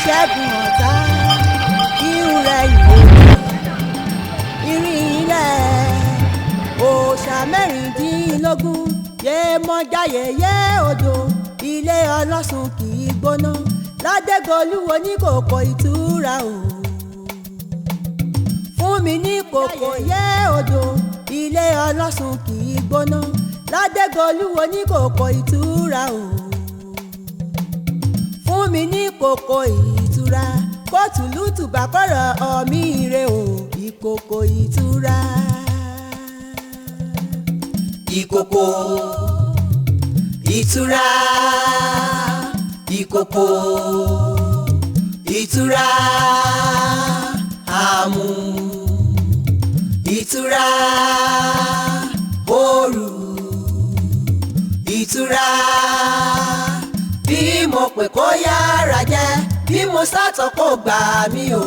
ṣẹ́gun ọ̀tá ìrẹ̀ ìwò ìrìn ilẹ̀ òòṣà mẹ́rìndínlógún Yemọja-yèyé odò ilé ọlọ́sùn kì í gbóná Ládégolúwo ní kòkò ìtura o fún mi ní kòkò yé odò ilé ọlọ́sùn kì í gbóná Ládégolúwo ní kòkò ìtura o fún mi ní kòkò ìtura kóòtù lùtùbà kọ̀rọ̀ ọ̀mí ire o ìkòkò ìtura. Ìkòkò ìtura ìkòkò ìtura àmù ìtura òru ìtura bí mo pè kó yára jẹ bí mo sátọ kó gbà mí o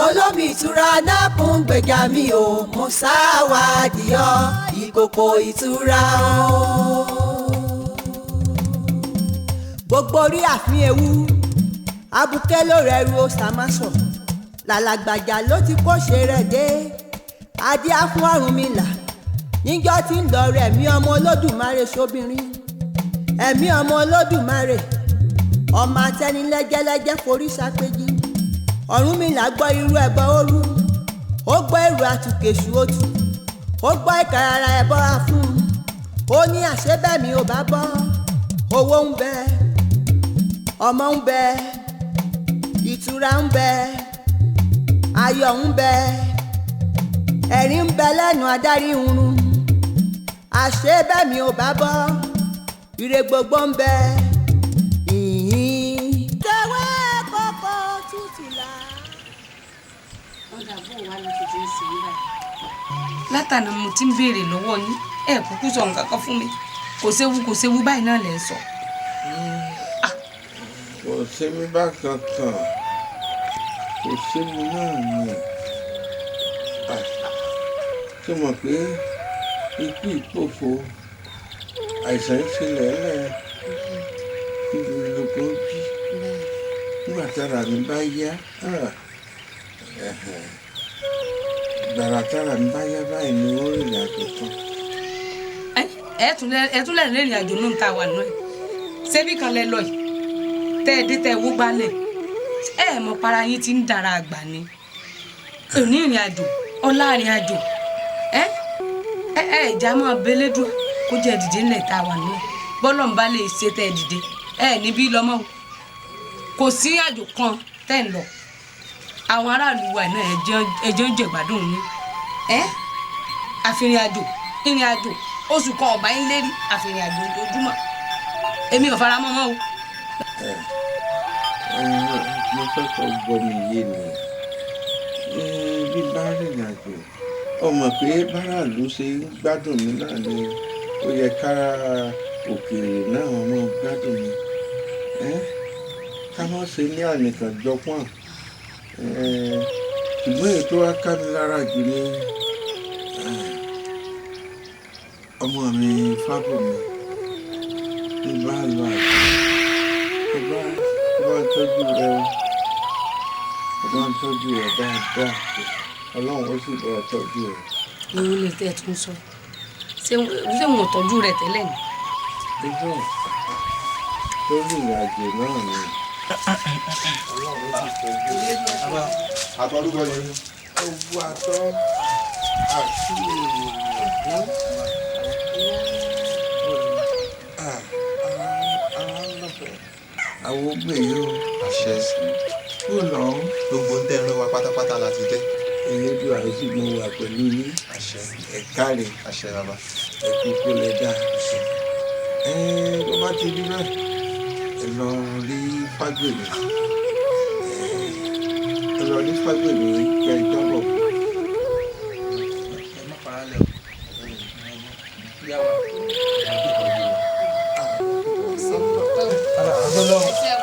olómi ìtura dákun gbèjà mi o mo sáwádìí ọ ìkòkò ìtura o. Gbogbo orí àfin ewu abuké ló rẹrù Òsàmásọ̀ làlàgbàjà ló ti kóṣe rẹ̀ dé adé á fún Ọ̀rúnmìlà níjọ́ tí ń lọ rẹ̀ ẹ̀mí ọmọ Olódùmarè sóbìnrin ẹ̀mí ọmọ Olódùmarè ọmọ atẹnilẹ́gẹ́lẹ́gẹ́ forí sápéjì Ọ̀rúnmìlà gbọ́ irú ẹbọ òru ó gbọ́ èrò àtùkèṣù òtù ó gbọ́ ìkàràrà ẹbọ afún ó ní àṣebẹ́mi ò bá bọ́ owó ń bẹ ọmọ ń bẹ ìtura ń bẹ ayọ̀ ń bẹ ẹ̀rín ń bẹ lẹ́nu adarí irun àṣebẹ́mi ò bá bọ́ ire gbogbo ń bẹ ìhín tẹwé kọ́kọ́ tútù la. ọ̀dà bò wá ló ti ń sìn báyìí. látàná mo ti ń béèrè lọ́wọ́ yín ẹ̀ kúkú sọ nǹkan kan fún mi kò séwu báyìí náà lẹ̀ ń sọ. kò sémi bá kankan kò sémi náà ni ṣé mọ̀ pé ikú ìpòfo àìsàn ìṣẹ̀lẹ̀ ẹlẹ́ ìlúlùkọ́ bí nígbà tára mi bá yá gbàrà tára mi bá yá báyìí ni ó rìnrìn àjò tán. ẹ tún lẹ́rìn ìrìn àjò náà ń ta wà náà ṣébí kan lẹ lọ yìí tẹ́ ẹ dé tẹ́ ẹ wó gbálẹ̀ ẹ mọ̀ para yín ti ń dára àgbà ni òní ìrìn àjò ọlá ìrìn àjò ẹ ìjà máa belédùn kó jẹ́ dìde ńlẹ̀ tá a wà náà bọ́lọ̀ ń bá lè ṣe tẹ́ ẹ dìde ẹ níbí lọ́mọ́ kò sí àjò kan tẹ́ ń lọ àwọn aráàlú wa náà ẹjọ́ ń jẹ̀gbádùn ní àfihàn àjò ìrìn àjò oṣù kan ọ̀bá yín lérí àfihàn àjò ojoojúmọ́ èmi ò fara mọ́ mọ́ o. mo fẹ́ kọ́ gbọ́ mi yé ni bí bá rìnrìn àjò ọmọ pé báràlú ṣe ń gbádùn mi náà ni ó yẹ kára òkèèrè náà ọmọ gbádùn mi ká má ṣe ní ànìkànjọpọ̀n ṣùgbọ́n ètò wa ká mi lára jù ní ọmọ mi Fábùnmi ní bá lọ àjò ó bá ń tọ́jú rẹ ó bá ń tọ́jú rẹ dáadáa Ọlọ́run ó sì bọ́ tọ́jú rẹ. ìwọ lè tẹ́ ẹ tún sọ ṣé wọn tọ́jú rẹ tẹ́lẹ̀ ni. ìjọ tó rìnrìn àjò náà ni Ọlọ́run ó sì tọ́jú rẹ. àtọ́lúgbọ ni. owó àtọ́ àti èèyàn àwọn ògbè yóò àṣẹ kú lọ gbogbo ń tẹ̀ràn wa pátápátá láti jẹ́. elédùn àròsì mo wà pẹ̀lú yín àṣẹ ẹ̀ka rẹ̀ àṣẹ bàbá. ẹ̀kú kó lè dá bó bá ti rí bẹ́ẹ̀ ẹ lọ rí Fágbèmí kẹ ìjọbọ.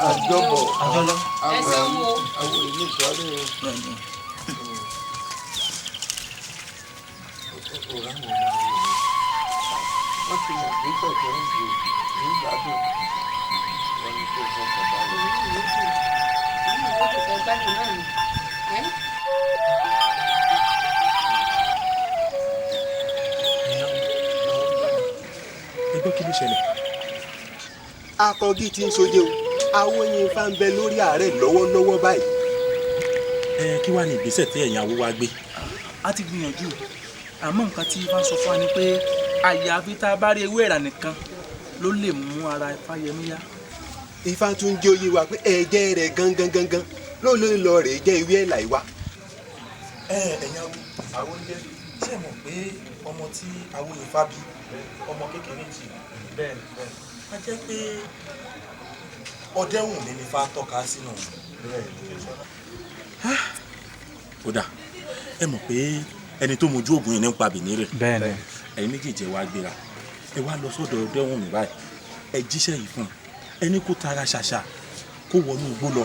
àjọbọ àwọn ìlú ìtọ́lé wọ́n ti mọ̀ nígbà tó ń ju nígbàdùn wọn ni kò fọkàn balẹ̀. ó ti fẹ́ gbádùn náà ni. ẹgbẹ́ kí ló ṣẹlẹ̀. akọgí tí ń soje o àwọn yẹn fa ń bẹ lórí ààrẹ lọ́wọ́lọ́wọ́ báyìí. kí wàá ní ìgbésẹ̀ tí ẹ̀yin awo wa gbé. a ti gbìyànjú àmọ́ nǹkan tí ifá sọ fún wa ni pé àyàfi tá a bá rí ewé ẹ̀rà nìkan ló lè mú ara Ifáyẹmí yá. ifá tún jẹ́ oyè wa pé ẹ̀jẹ̀ rẹ̀ gangan ló lè lọ rè jẹ́ ewé ẹ̀là ìwà. ẹ̀yin awo ń jẹ́ ṣé mọ̀ pé ọmọ tí awo Ifá bí ọmọ kékeré jì bẹ́ẹ̀ a jẹ́ pé ọdẹ́wùn mi ní Ifá tọ́ka sínú kódà ẹ mọ̀ pé ẹni tó mojú oògùn yìí ní pa bìnní rẹ̀ bẹ́ẹ̀ni ẹ̀yin méjèèjì wá gbéra ẹ wá lọ sọ́dọ̀ ọdẹ́wùn mi báyìí ẹ jíṣẹ́ yìí fún un ẹni kó tara ṣàṣà kó wọnú igbó lọ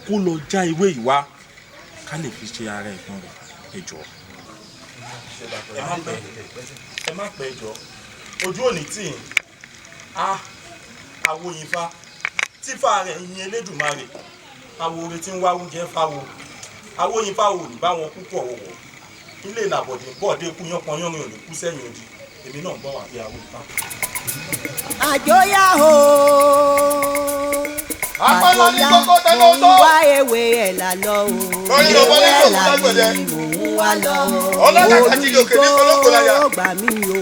kó lọ já ewé ìwá ká lè fi ṣe ara ẹ̀gbọ́n rẹ̀ ẹ jọ̀ọ́. ẹ má pẹ́ jọ ojú òní tì í àwo Ifá tífà rẹ̀ yin Elédùmarè àwo orin tí ń wá oúnjẹ fáwo àwo Ifá ò ní bá wọn púpọ̀ wọ̀wọ̀ ilé ìnàbọ̀dé bọ́ọ̀dé kú yánpọnyánrin ò ní kú sẹ́yìn odi èmi náà ń bọ̀ wá bí àwo Ifá. àjọyà o àjọyà òun wá ewé ẹ̀ là lọ o ewé ẹ̀ là ní òun wá lọ o olùkọ́ gbà mí o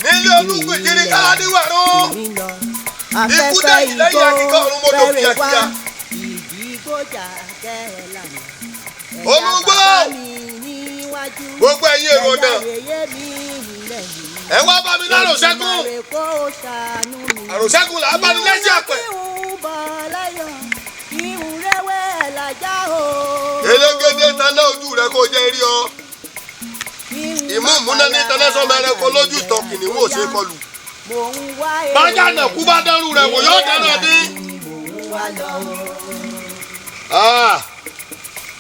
nílé olúgbò ìjírí kára níwàrú afẹ́fẹ́ ìgbó fẹ́rẹ̀ wá ìdígbòjà kẹ́ẹ̀ lànà olúgbò gbogbo ẹ̀yin èrò náà ẹ wá bá mi lárò ṣẹ́gun àròṣẹ́gun là á bá ní lẹ́sìn àpẹ. elégédé taná ojú rẹ kó jẹ́ rí ọ ìmú ìmúná ní tẹlẹsọmọ ẹranko lójú ìtàn kìnìún ò ṣe kọlù. bájà náà kú bá dẹrù rẹ wò yóò dáná dín.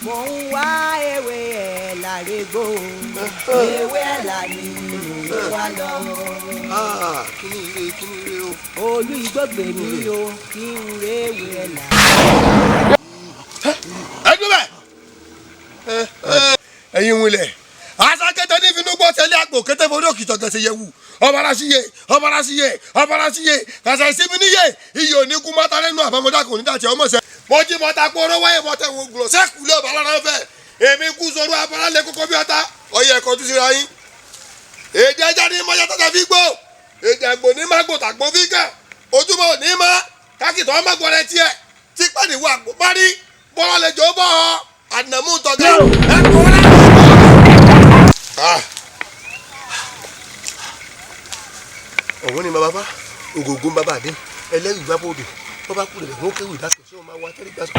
mo ń wá ewé ẹ̀ lárégó ewé ẹ̀ là ní ìlú wa lọ. kíni ire o. olú ìgbógbè mi o kí n rè ewé ẹ̀ là. ẹ dúró bẹ́ẹ̀ ẹ̀yin wulẹ̀ asakete ní finú gbọ́ tẹ́lẹ̀ àgbò kété forí òkìtọ̀ tẹ̀sẹ̀ yẹ wù ọbarasiye kàṣà ìsinmi níyè iyì òní kú mọ́ta lẹ́nu àbámọ́dá kò ní dàtí ọmọ sẹ́. mo jí mọ́ta kóró wáyé mọ́tẹ́ wọn gbùrọ̀ sẹ́kù lé ọ̀bà lára fẹ́ èmi kú sọ̀rọ̀ abáralẹ̀ kókó bí ọ̀tá ọyẹ ẹ̀kọ́ tún síra yín. èdè ẹja ní mọ́jà tọ́jà fi gbó èdè àgbò ní má gbòtà gbó fi kà ojúmọ́ ní má kákìtọ́ ọmọ gbọ́dẹ tiẹ̀ tí pàdé wà gbó parí bọ́lá lè jọ bọ́ ọ àdìnàmú tọ́gà ẹ̀kọ́ rẹ̀. ọ̀hún ni bàbá ògògó bàbá àdé ẹlẹ́rìí gbá bòdò bàbá kúrò rẹ̀ wọ́n kéwì dákẹ́ sí ọmọ àwọn atẹ́rẹ́ gbà sọ.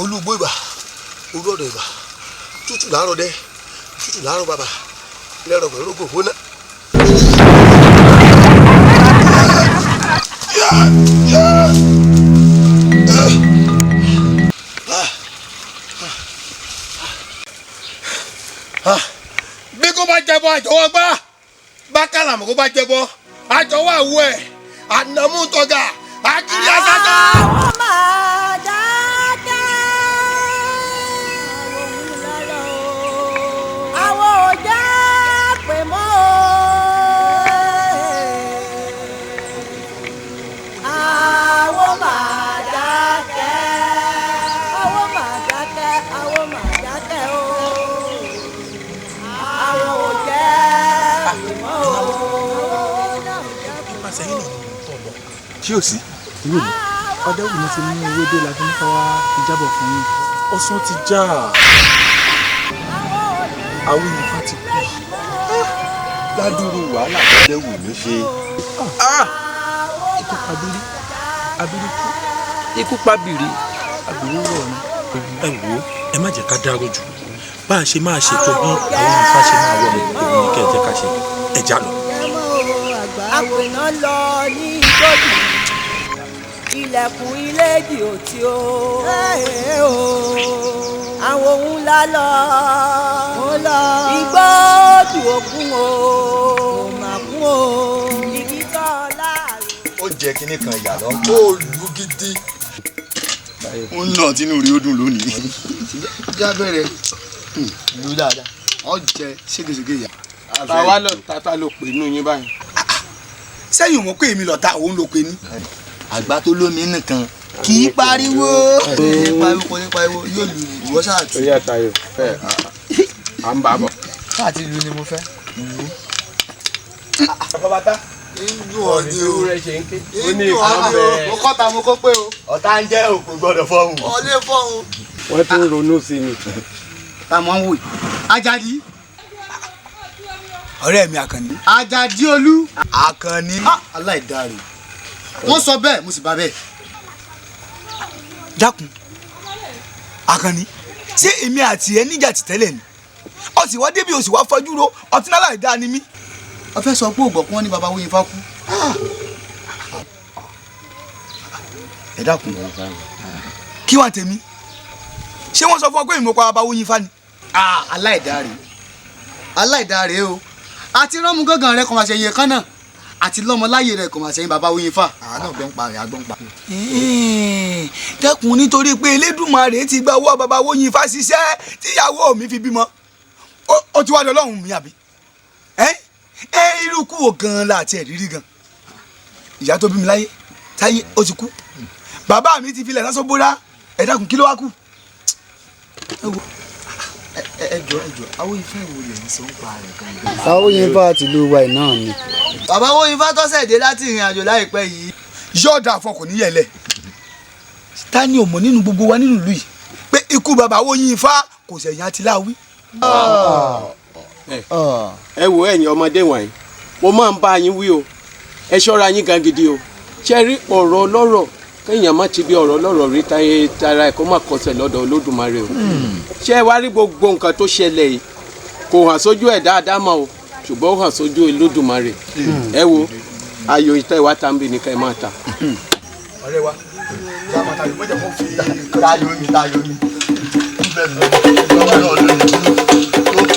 olúgbó ìbà olú ọ̀dọ̀ ìbà tútù láàárọ̀ dẹ́ tútù láàárọ̀ bàbá lẹ́rọ̀ pẹ̀lú ògògó náà. bí kò bá jẹbọ àjọwọ́ gbá bákàlàmù kò bá jẹbọ àjọwọ́ àwọ̀ ẹ̀ ànàmú tọ́gà àkìrí àsátọ́. àwọn máa dákẹ́ àwọn ò jẹ́ pé mọ́ àwọn máa dákẹ́ àwọn máa dákẹ́ àwọn máa dákẹ́ o àwọn ò jẹ́ pé mọ́ o. nípasẹ̀ yìí náà ni mo tọ̀ lọ. tí ò sí ìwé mi ọdẹ́wù mi ti mú ewé dé la fi ń kọ́ wá ìjábọ̀ fún yín. ọ̀sán ti já àwọn Ifá ti kú. ládùúrú wàhálà ọdẹ́wù mi ṣe. ikú pa bírí abírí kú ikú pa bìrí abìrí rọ̀ ni. ẹ wò ó ẹ má jẹ́ ká dárò jù bá a ṣe máa ṣètò bí àwọn Ifá ṣe máa wọlé òun ní kẹ́ ẹ jẹ́ ká ṣe ẹ já lọ. àpènà lọ ní ìgbòdì ilẹ̀kùn ilé di òtí o àwọn ohun ńlá lọ igbó Jésù òkun o mà kún o igi tó láàrú. ó jẹ kinní kan ìyá lọ. ó lù gidi. ó ń lọ tínú rí ó dùn lónìí. já bẹ̀rẹ̀ lù dáadáa ó jẹ ségesège ìyá. tàwa lọ tata ló pè nínú yín báyìí. sẹ́yìn mọ̀ pé èmi lọ́ta òun ló pe ní. àgbà tó lómi nìkan kì í pariwo. kò ní pariwo yóò lu ìwọ sáàtì. oyè àtàyò ẹ à ń bà bọ̀. káàtì lu ni mo fẹ́. bàbá inú ọ̀dẹ o rẹ ṣe ń ké. inú ọ̀dẹ o. mo kọ́ ta mo kó pé o. ọ̀tá ń jẹ́ òkú gbọ́dọ̀ fọ́hùn. ọ̀lẹ́ fọ́hùn. wọ́n tún ronú sí ni. ta mọ̀ ń wò yìí. Ajadi ọ̀rẹ́ mi Àkànní. Àjàdí Olú. Àkànní. aláìdáre. wọ́n sọ bẹ́ẹ̀ mo sì bá bẹ́ẹ̀. dákun Àkànní ṣé èmi àti ẹ níjà ti tẹ́lẹ̀ ni ọ sì wá débi o sì wá fọjú ro ọtí náà láì dáa ni mí. wọ́n fẹ́ sọ pé ògbọ̀n kún wọn ní baba wóyin fá kú. ẹ dákun. kí wàá tèmi ṣé wọ́n sọ fún ọ pé ìmọ̀pá baba wóyin fá ni. aláìdáre aláìdáre o àti rọ́mú gángan rẹ kò máa ṣe iye kan náà àti lọ́mọláyè rẹ kò máa ṣe baba wóyin fá. àwọn náà gbọ́n pa rẹ̀ agbọ́n pa. dákun nítorí pé Elédùmarè ti gba owó baba wóyin fá ṣiṣẹ́ tíyàwó mi fi bímọ ó ti wá lọ lọ́hùn mi àbí irú kú wo gan-an láti ẹ̀rírí gan ìyá tó bí mi láyé táyé ó ti kú bàbá mi ti filẹ̀ lásán bóra ẹ dákun kí ló wá kú. ẹjọ àwọn ifá ìwò lè ń sọ ń pa rẹ̀ gan-an. àwọn yín bá ti lu wa iná ni. bàbá wóyin fá tọ́sẹ̀ dé láti ìrìn àjò láìpẹ́ yìí. yóò dáa fún ọkùnrin yẹlẹ ta ni ò mọ̀ nínú gbogbo wa nínú ìlú yìí pé ikú bàbá Wóyin Ifá kò sẹ̀yìn àti láwí. ẹ wo ẹ̀yin ọmọdé wọ̀nyí mo máa ń bá yín wí o ẹ ṣọ́ra yín gan gidi o ṣe rí ọ̀rọ̀ ọlọ́rọ̀ kéèyàn má ti bí ọ̀rọ̀ ọlọ́rọ̀ rí táyé tara ẹ̀ kó má kọsẹ̀ lọ́dọ̀ Olódùmarè o ṣé ẹ wá rí gbogbo nǹkan tó ṣẹlẹ̀ yìí kò hàn sójú ẹ̀ dáadáa mọ́ o ṣùgbọ́n ó hàn sójú Olódùmarè ẹ wo ayò ìtẹ́ ìwà tá ń bì ní ká ẹ máa ta. ọ̀rẹ́ wa ṣé àwọn àtàlù mọ́jà kó fi táyọ̀ mi táyọ̀ mi bẹ́ẹ̀ ni lọ́wọ́ náà lónìí.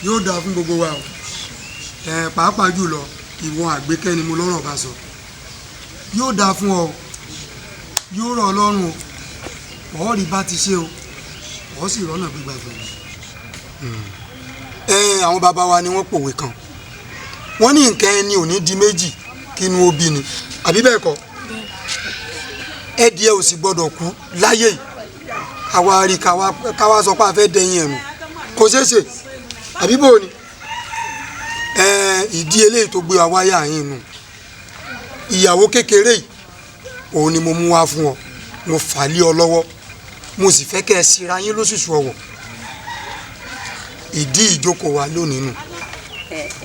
yóò dáa fún gbogbo wa o pàápàá jùlọ ìwọ Àgbékẹ́ ni mo lọ́rọ̀ bá sọ yóò dáa fún ọ yóò rọ̀ ọ́ lọ́rùn o ọ̀ rí bá ti ṣe o ọ̀ sì rọ́nà gbígbà fún mi. àwọn bàbá wa ni wọ́n pòwe kan wọ́n ní nǹkan ẹni ò ní di méjì kí inú ó bí ni àbí bẹ́ẹ̀ kọ́ ẹdìẹ ò sì gbọ́dọ̀ kú láyé yìí àwa rí káwa sọ pé a fẹ́ dẹ̀yìn ẹ̀rù kò ṣeé ṣe àbí bò ni ìdí eléyìí tó gbé wa wáyà yín nù ìyàwó kékeré yìí òun ni mo mú wá fún ọ mo fà lé ọ lọ́wọ́ mo sì fẹ́ kẹ́ ẹ síra yín lóṣùṣù ọwọ́ ìdí ìjókòó wa lónìí nù.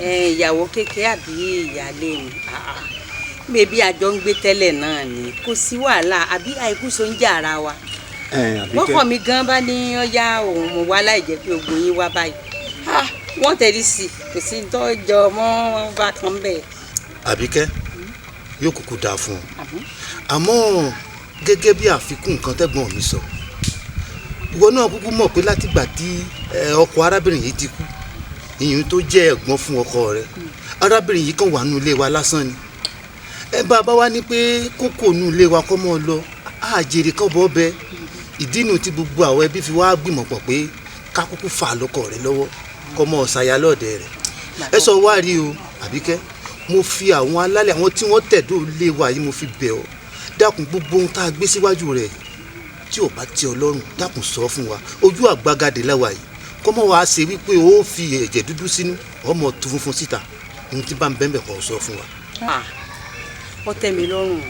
ìyàwó kékeré àbí ìyáálé mi bébí àjọ ń gbé tẹ́lẹ̀ náà ni kò sí wàhálà àbí àìkú so ń jà ara wa wọ́n kàn mí gan bá ní ọ̀yá òun mo wá láì jẹ́ pé ogun yín wá báyìí wọ́n tẹ̀lé sí i kò sí tọ́jọ́ mọ́ bá kan bẹ́ẹ̀. Àbíkẹ́ yóò kúkú dáa fún ọ àmọ́ gẹ́gẹ́ bí àfikún nǹkan tẹ́gbọ́n mi sọ ìwọ náà kúkú mọ̀ pé látìgbà tí ọkọ arábìnrin yìí ti kú ìyún tó jẹ́ ẹ̀gbọ́n fún ọkọ rẹ̀ arábìnrin yìí kàn wà nínú ilé wa lásán ni bàbá wa ní pé kókó nínú ilé wa kọ́ mọ́ ọ lọ àjèrè kọ́ bọ́ bẹ ìdí nu tí gbogbo àwọn ẹbí fi wá gbìmọ̀ pọ̀ pé ká kúkú fà lọ́kọ rẹ̀ lọ́wọ́ kọ́ mọ́ ọ̀sàyà lọ́ọ̀dẹ rẹ̀ ẹ sọ wá rí o Àbíkẹ́ mo fi àwọn alálẹ̀ àwọn tí wọ́n tẹ̀dó ilé wa yìí mo fi bẹ̀ ọ́ dákun gbogbo ohun tá a gbé síwájú rẹ̀ tí ò bá tẹ́ ọ lọ́rùn dákun sọ fún wa ojú àgbagadè láwa yìí kọ́mọ́ wa ṣe wípé ó fi ẹ̀jẹ̀ dúdú sínú ọmọ tó funfun síta ohun tí bá ń bẹ́ẹ̀ kọ́ sọ fún wa. ó tẹ́ mi lọ́rùn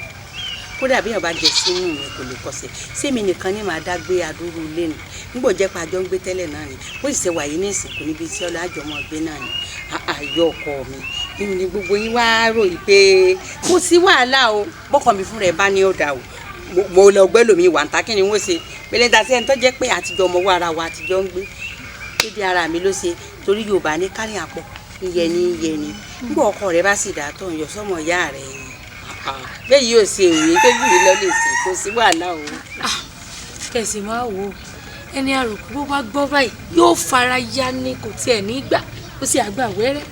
kódà bí yàn bá jẹ sínú mi kò lè kọsẹ̀ sẹ́mi nìkan ni màá dá gbé adúrú ilé nù nígbò jẹ́ pé àjọ ń gbé tẹ́lẹ̀ náà ni bó sì ṣe wàyí ní ìsìnkú níbi tí ọlọ́ àjọmọ́ gbé náà ni àyọ ọkọ mi nínú ni gbogbo yín wá ròyìn pé kò sí wàhálà o bọ́kọ mi fúnra ẹ̀ bá ní ọ̀dà o mo lọ gbẹ́ lómi wà ń ta kí ni wọ́n ṣe pẹ̀lẹ́ ta sí ẹni tó jẹ́ pé àtijọ́ ọmọ wa ara wa àtijọ́ ń gbé dédé ara mi ló ṣe torí Yorùbá ní kárí àpọ̀ ìyẹni nígbà ọkọ rẹ bá sì dà tó ń yọ sọmọ ìyá rẹ bẹ́ẹ̀ yóò ṣe òye tó jù mí lọ lè ṣe kó sí wàhálà o. kẹ̀sì máa wò ó ẹni àròkù bó bá gbọ́ báyìí yóò fara ya ní kò tiẹ̀ ní gbà ó sì àgbà wẹ́rẹ́.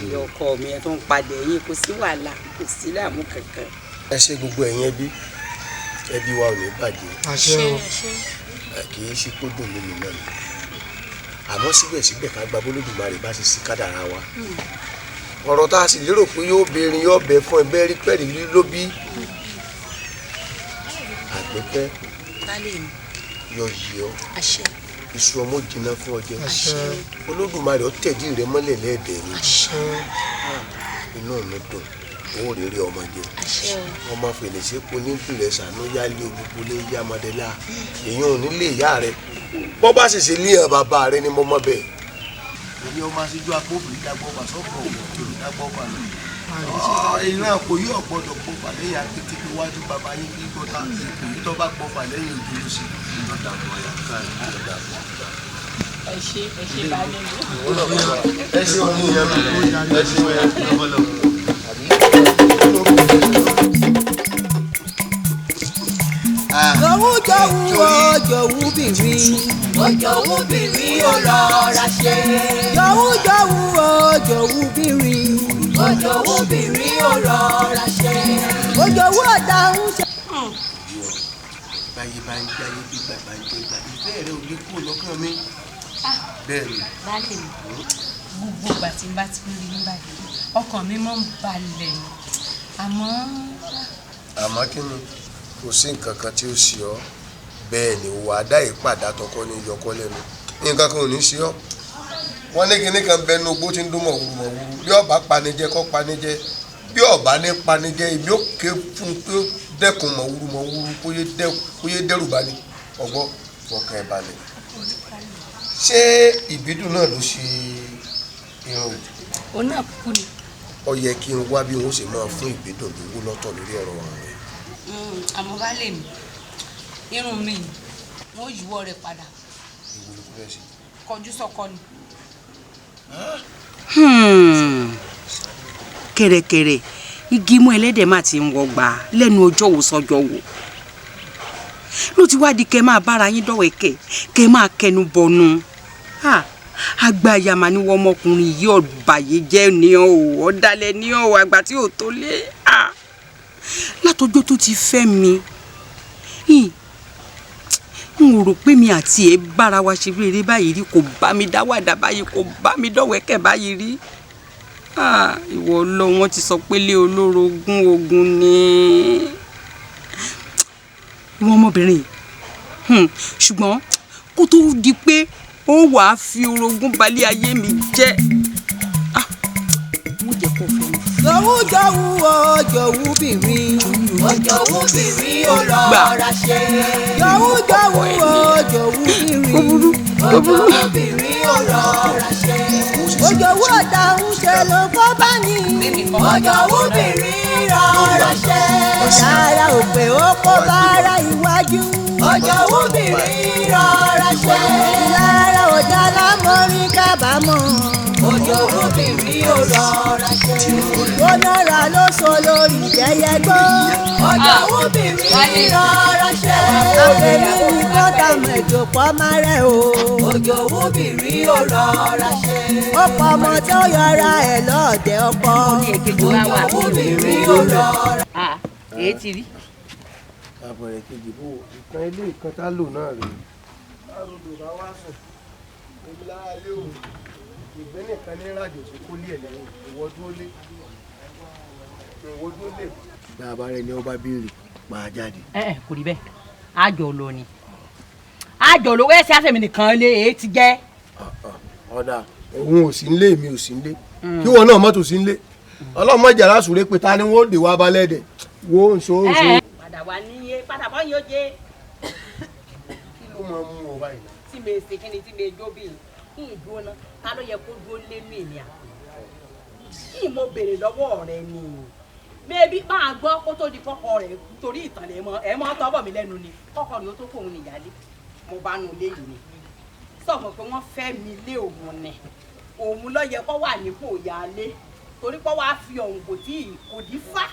ìyá ọkọ mi ẹ tó ń padà ẹ̀yìn kò sí wàhálà kò sí láàmú kankan. ẹ ṣe gbogbo ẹ̀yin ẹbí wa ò ní bàjẹ́. kì í ṣe kó dùn mí nìyẹn ni àmọ́ síbẹ̀síbẹ̀ ká gba bólódùmarè bá ṣe sí kádàrá wa ọ̀rọ̀ tá a sì lérò pé yóò béèrè yóò bẹ fún ẹgbẹ́ rí pẹ́ẹ́rì ló bí àgbẹ̀pẹ́ yọ yìí ọ iṣu ọmọ jìnnà fún ọjọ́ olódùmarè ó tẹ̀dí rẹ mọ́lẹ̀ lẹ́ẹ̀dẹ̀ ni inú mi dùn owó rere ọmọ jẹ ọmọ fèrèsé po ní ìpìlẹ̀ sànú yálé olùkọ́ ní yá ọmọdéla èyí ò ní lè yá rẹ bọ́ bá ṣèṣe lé ẹ̀ bàbá rẹ ni mo mọ bẹ́ẹ̀. èmi ọmọ aṣojú apóbìrì dàgbọ́ ọba sọ́kọ̀ òkèèrè dàgbọ́ ọba lọ. ìran kò yí ọ̀gbọ́dọ̀ pọ̀ balẹ̀ yà kété pé wájú bàbá yín kí gbọ́ta èyí tó bá pọ̀ balẹ̀ yìí ò dúró sí ìjọba àgbọ̀yà káàkiri. ẹ ṣe bá lè mú. ẹ ṣe wọn ní ìyá mi ẹ ṣe wọn yẹn lọ́wọ́. jọ̀wú jọ̀wú o jọ̀wú bìnrin o jọ̀wú bìnrin o rọra ṣe. jọ̀wú jọ̀wú o jọ̀wú bìnrin o jọ̀wú bìnrin o rọra ṣe. o jọ̀wú ọ̀dà ń ṣe. báyé bá ń jáyé gbígbà bá ń jẹgbà ìfẹ́ rẹ ò lè kú lọ́kàn mi. bẹ́ẹ̀ ni. lálẹ́ mi gbogbo ìgbà tí n bá ti rí ní báyìí ọkàn mi máa ń balẹ̀ ni àmọ́ kí ni kò sí nǹkan kan tí ó ṣe ọ́ bẹ́ẹ̀ ni wà á dá ìpàdà tọkọ ní yọkọ lẹ́nu nǹkan kan ò ní ṣe ọ́ wọ́n ní kinní kan bẹnu ogbó tí ń dún mọ̀wúrú mọ̀wúrú bí ọba panijẹ́ kọ́ panijẹ́ bí ọba ní panijẹ́ ibi ó ké fún pé dẹ́kun mọ̀wúrú mọ̀wúrú kó yé dẹ́rù bá ní ọgbọ́ fọkàn ẹ̀ balẹ̀ ṣé ìbídùn náà ló ṣe irun òun náà kú ni. ó yẹ kí n wá bí wọn ṣe máa fún ìbídùn lówó lọ́tọ̀ lórí ọ̀rọ̀ ọ̀rọ̀ rẹ̀. àmọ́ bá lè mi irun mi wọ́n yíwọ́ rẹ̀ padà kọjú sọ́kọ ni. kẹ̀rẹ̀kẹ̀rẹ̀ igi mú ẹlẹ́dẹ̀ má ti ń wọgbà lẹ́nu ọjọ́ wo sọ́jọ́ wo ló ti wá di kẹ́ máa bára yín dọ̀wẹ́kẹ̀ kẹ́ máa kẹnu bọnu àgbà yàmà ni wọ́n ọmọkùnrin yìí ọ̀bàyéjẹ́ ni ọ̀ ọ̀dàlẹ̀ ni ọ̀ àgbà tí ò tó lé látọjọ́ tó ti fẹ́ mi n ò rò pé mi àti ẹ bára wa ṣe rere báyìí rí kò bá mi dáwàdà báyìí kò bá mi dọ̀wẹ́kẹ̀ báyìí rí ìwọ Ọlọ́run wọn ti sọ pé lé olórogún ogun ni ìwọ ọmọbìnrin ṣùgbọ́n kó tó di pé ó wàá fi orogún balẹ̀ ayé mi jẹ́ mo jẹ́ kó fẹ́ mi. jọ̀wú jọ̀wú o jọ̀wú bìnrin o jọ̀wú bìnrin o rọra ṣe. jọ̀wú jọ̀wú o jọ̀wú bìnrin o jọ̀wú bìnrin o rọra ṣe. o jọ̀wú ọ̀dà ń ṣe ló kọ́ bá ní. o jọ̀wú bìnrin rọra ṣe. rárá òpè ó kó bára iwájú. o jọ̀wú bìnrin rọra ṣe. rárá òjà lámọ́rin kábàámọ̀. o jọ̀wú bìnrin o rọra ṣe. Gbónára ló so lórí ìjẹyẹ gbọ́. Ọjọ́ obìnrin rọra ṣe. Àfẹ́rí ni kọ́tà mẹ́jọ pọ̀ máa rẹ̀ o. Ọjọ́ obìnrin ò rọra ṣe. Ó pọ̀ ọmọ tó yọra ẹ̀ lọ́ọ̀dẹ̀ ọkọ. Ọjọ́ obìnrin ò rọra. Èé ti rí. àbọ̀rẹ̀ kejì bò ìkan ilé ìkan tá lò náà rèé. arúgbó bá wá sùn èmi lára lé òun ìgbẹ́ nìkan ní ìrìnàjò tó kó lé ẹ̀ lẹ́yìn ìwọ dúró lé. bí a bá rẹ ni ó bá béèrè máa jáde. Kò rí bẹ́ẹ̀ àjọ lọ ni àjọ lọ wẹ́ẹ́sì àfẹ́mi nìkan lé èé ti jẹ́. ọ̀dà òun ò sí nílé mi ò sí nílé kí wọn náà mọ́tò sí nílé ọlọ́mọ ìjàrá sùré pé ta ni wọ́n lè wá balẹ̀ dẹ̀ wo nso. padà wá níye padà bọ́ yóò jẹ́. kí ló máa mú ọ báyìí. tí mi ṣe kí ni tí mi jó bí kí n dúró ná ta ló yẹ kó dúró lé mi ní àpò kí mo béèrè lọ́wọ́ rẹ ni bébí máa gbọ́ kó tó di kọ́kọ́ rẹ̀ torí ìtàn ẹ̀ mọ́ tọ́bọ̀ mi lẹ́nu ni kọ́kọ́ rẹ̀ ó tó fóun nìyálé mo bá nu ilé yìí ni sọ̀mọ̀ pé wọ́n fẹ́ mi lé òun ni òun ló yẹ kó wà nípò ìyálé torí pé wàá fi ọ̀hún kò tí kò dí fá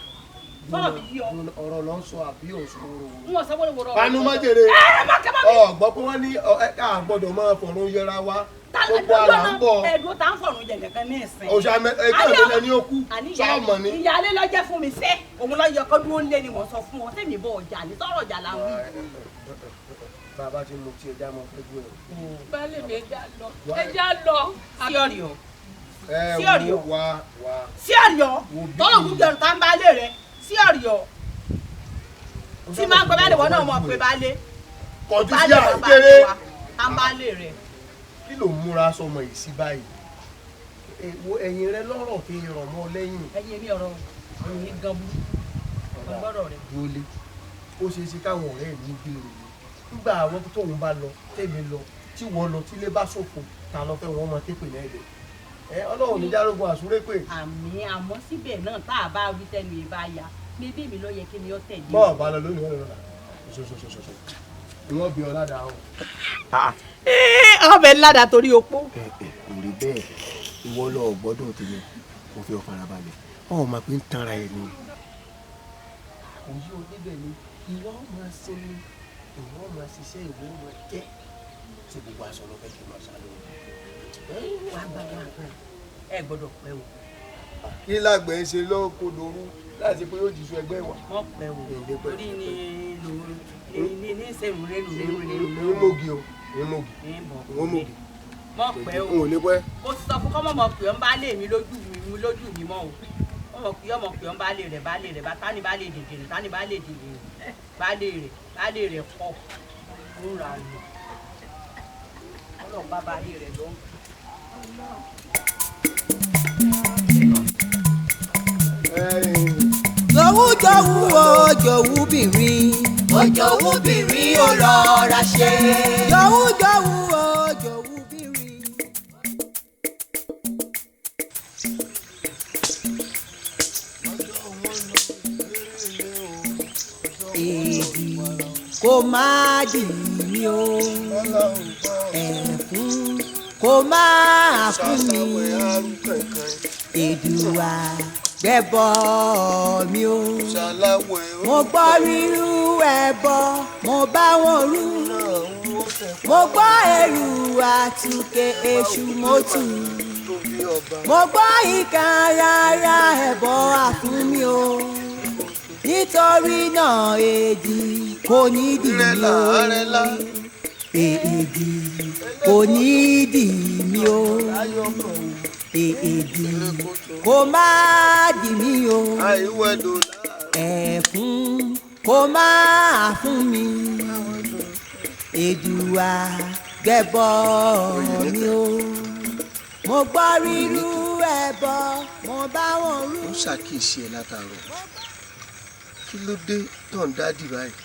sọ̀rọ̀ mi yí ọ. ọ̀rọ̀ ló ń sọ àbí òṣòro. n ò sọ wọ́rọ̀. panu má jèrè. gbọ́ pé wọ́n ní ká gbọ́dọ̀ máa fọ̀rọ̀ yẹra wa. gbogbo àlà ń bọ̀. ẹ̀dùn tá ń fọ̀rọ̀ yẹ kankan ní ìsìn. òṣà ẹgbẹ́ mi ni ó kú. sọ́ọ̀mọ̀ ni. ìyáálé lọ́jẹ́ fún mi fẹ́ òun lọ́yọ̀ kọ́ dúró lé ni mo sọ fún wọn tẹ̀mí bọ̀ ọjà ní sọ̀rọ̀ ọjà là ń wí. bàbá tí mo ti ẹja mọ fẹ́ gbé o. baálé mi ẹja lọ. sí ọ̀rìọ̀. sí ọ̀rìọ̀. sí ọ̀rìọ̀ tọ́lọ̀ kú jẹun tá ń bá lé rẹ̀ sí ọ̀rìọ̀. tí máa ń pẹ́ báyìí wọ́n náà mọ̀ pé baálé. kọjú sí àìkéré. tá ń bá lé rẹ̀. kí ló ń múra sọmọ yìí sí báyìí ẹ̀yìn rẹ lọ́rọ̀ fi rọ̀ mọ́ lẹ́yìn. ẹ̀yìn mi ọ̀rọ̀ òyìn gan bú ọgbọ́dọ̀ rẹ̀. yóòlé ó ṣeé ṣe káwọn ọ̀rẹ́ mi béèrè nígbà àwọn tóun bá lọ tèmi lọ tí wọ́n lọ tílé bá ṣòfò ta lọ fẹ́ wọ́n mọ tépè lẹ́ẹ̀dẹ̀ ọlọ́run ní járógun àsúré pé. àmì àmọ́ síbẹ̀ náà tá a bá wí tẹnu ìbá ya bébí mi ló yẹ kí ni ó tẹ̀lé. bọ́ọ̀ bá lọ lónìí wọ́n lọ ṣoṣoṣoṣo ni wọ́n bí ọ ládàá o. ọbẹ̀ ládàá torí opó. kò rí bẹ́ẹ̀ ìwọ lọ gbọ́dọ̀ tèmi kò fi ọ farabalẹ̀ ọ̀ máa pín tanra ẹ̀ ni. òye oníbẹ̀ ni ìwọ máa sinmi ìwọ máa ṣiṣẹ́ ìwọ máa jẹ́ ṣé gbogbo aṣọ lọ fẹ́ kí n máa ṣàlọ́ wàá gbà ẹ gbọ́dọ̀ pẹ́ o. kí lágbẹ̀ ń ṣe lọ́kọ̀dọ̀rú láti pé yóò jìṣu ẹgbẹ́ wa. wọ́n pẹ́ o torí ní ìṣèlú rẹ̀ ìmọ̀gì o ìmọ̀gì. mọ̀ pẹ́ o n ò lè pẹ́. mo ti sọ fún kọ́mọ̀ mọ̀ pé ń bá lè mi lójú mi mọ́ o ọmọ pé ń bá lè rẹ̀ bá tani bá lè dìde rẹ̀ tani bá lè dìde rẹ̀ bá lè rẹ̀ kọ́ ń ra lò ọlọ́run bá lè rẹ̀ lọ́wọ́. jọ̀wú o jọ̀wúbìnrin o jọ̀wúbìnrin ó rọra ṣe. jọ̀wú o jọ̀wúbìnrin. èdè kò má dì mí o ẹ̀fún kò má fún mi èdùà gbẹbọ mi o mo gbọ́ rírú ẹbọ mo bá wọn rú mo gbọ́ èrú àtúnkè èṣù mo tù mo gbọ́ ìkan rárá ẹbọ àfún mi o nítorí náà èdì kò ní dì mí o èdì kò ní dì mí o èdì kò má dì mí o ẹ̀fún kò má fún mi èdùà gbẹbọ mi o mo gbọ́ rírú ẹbọ mo bá wọn rú. ó ṣàkíyèsí ẹ látàárọ̀ kí ló dé tó ń dádì báyìí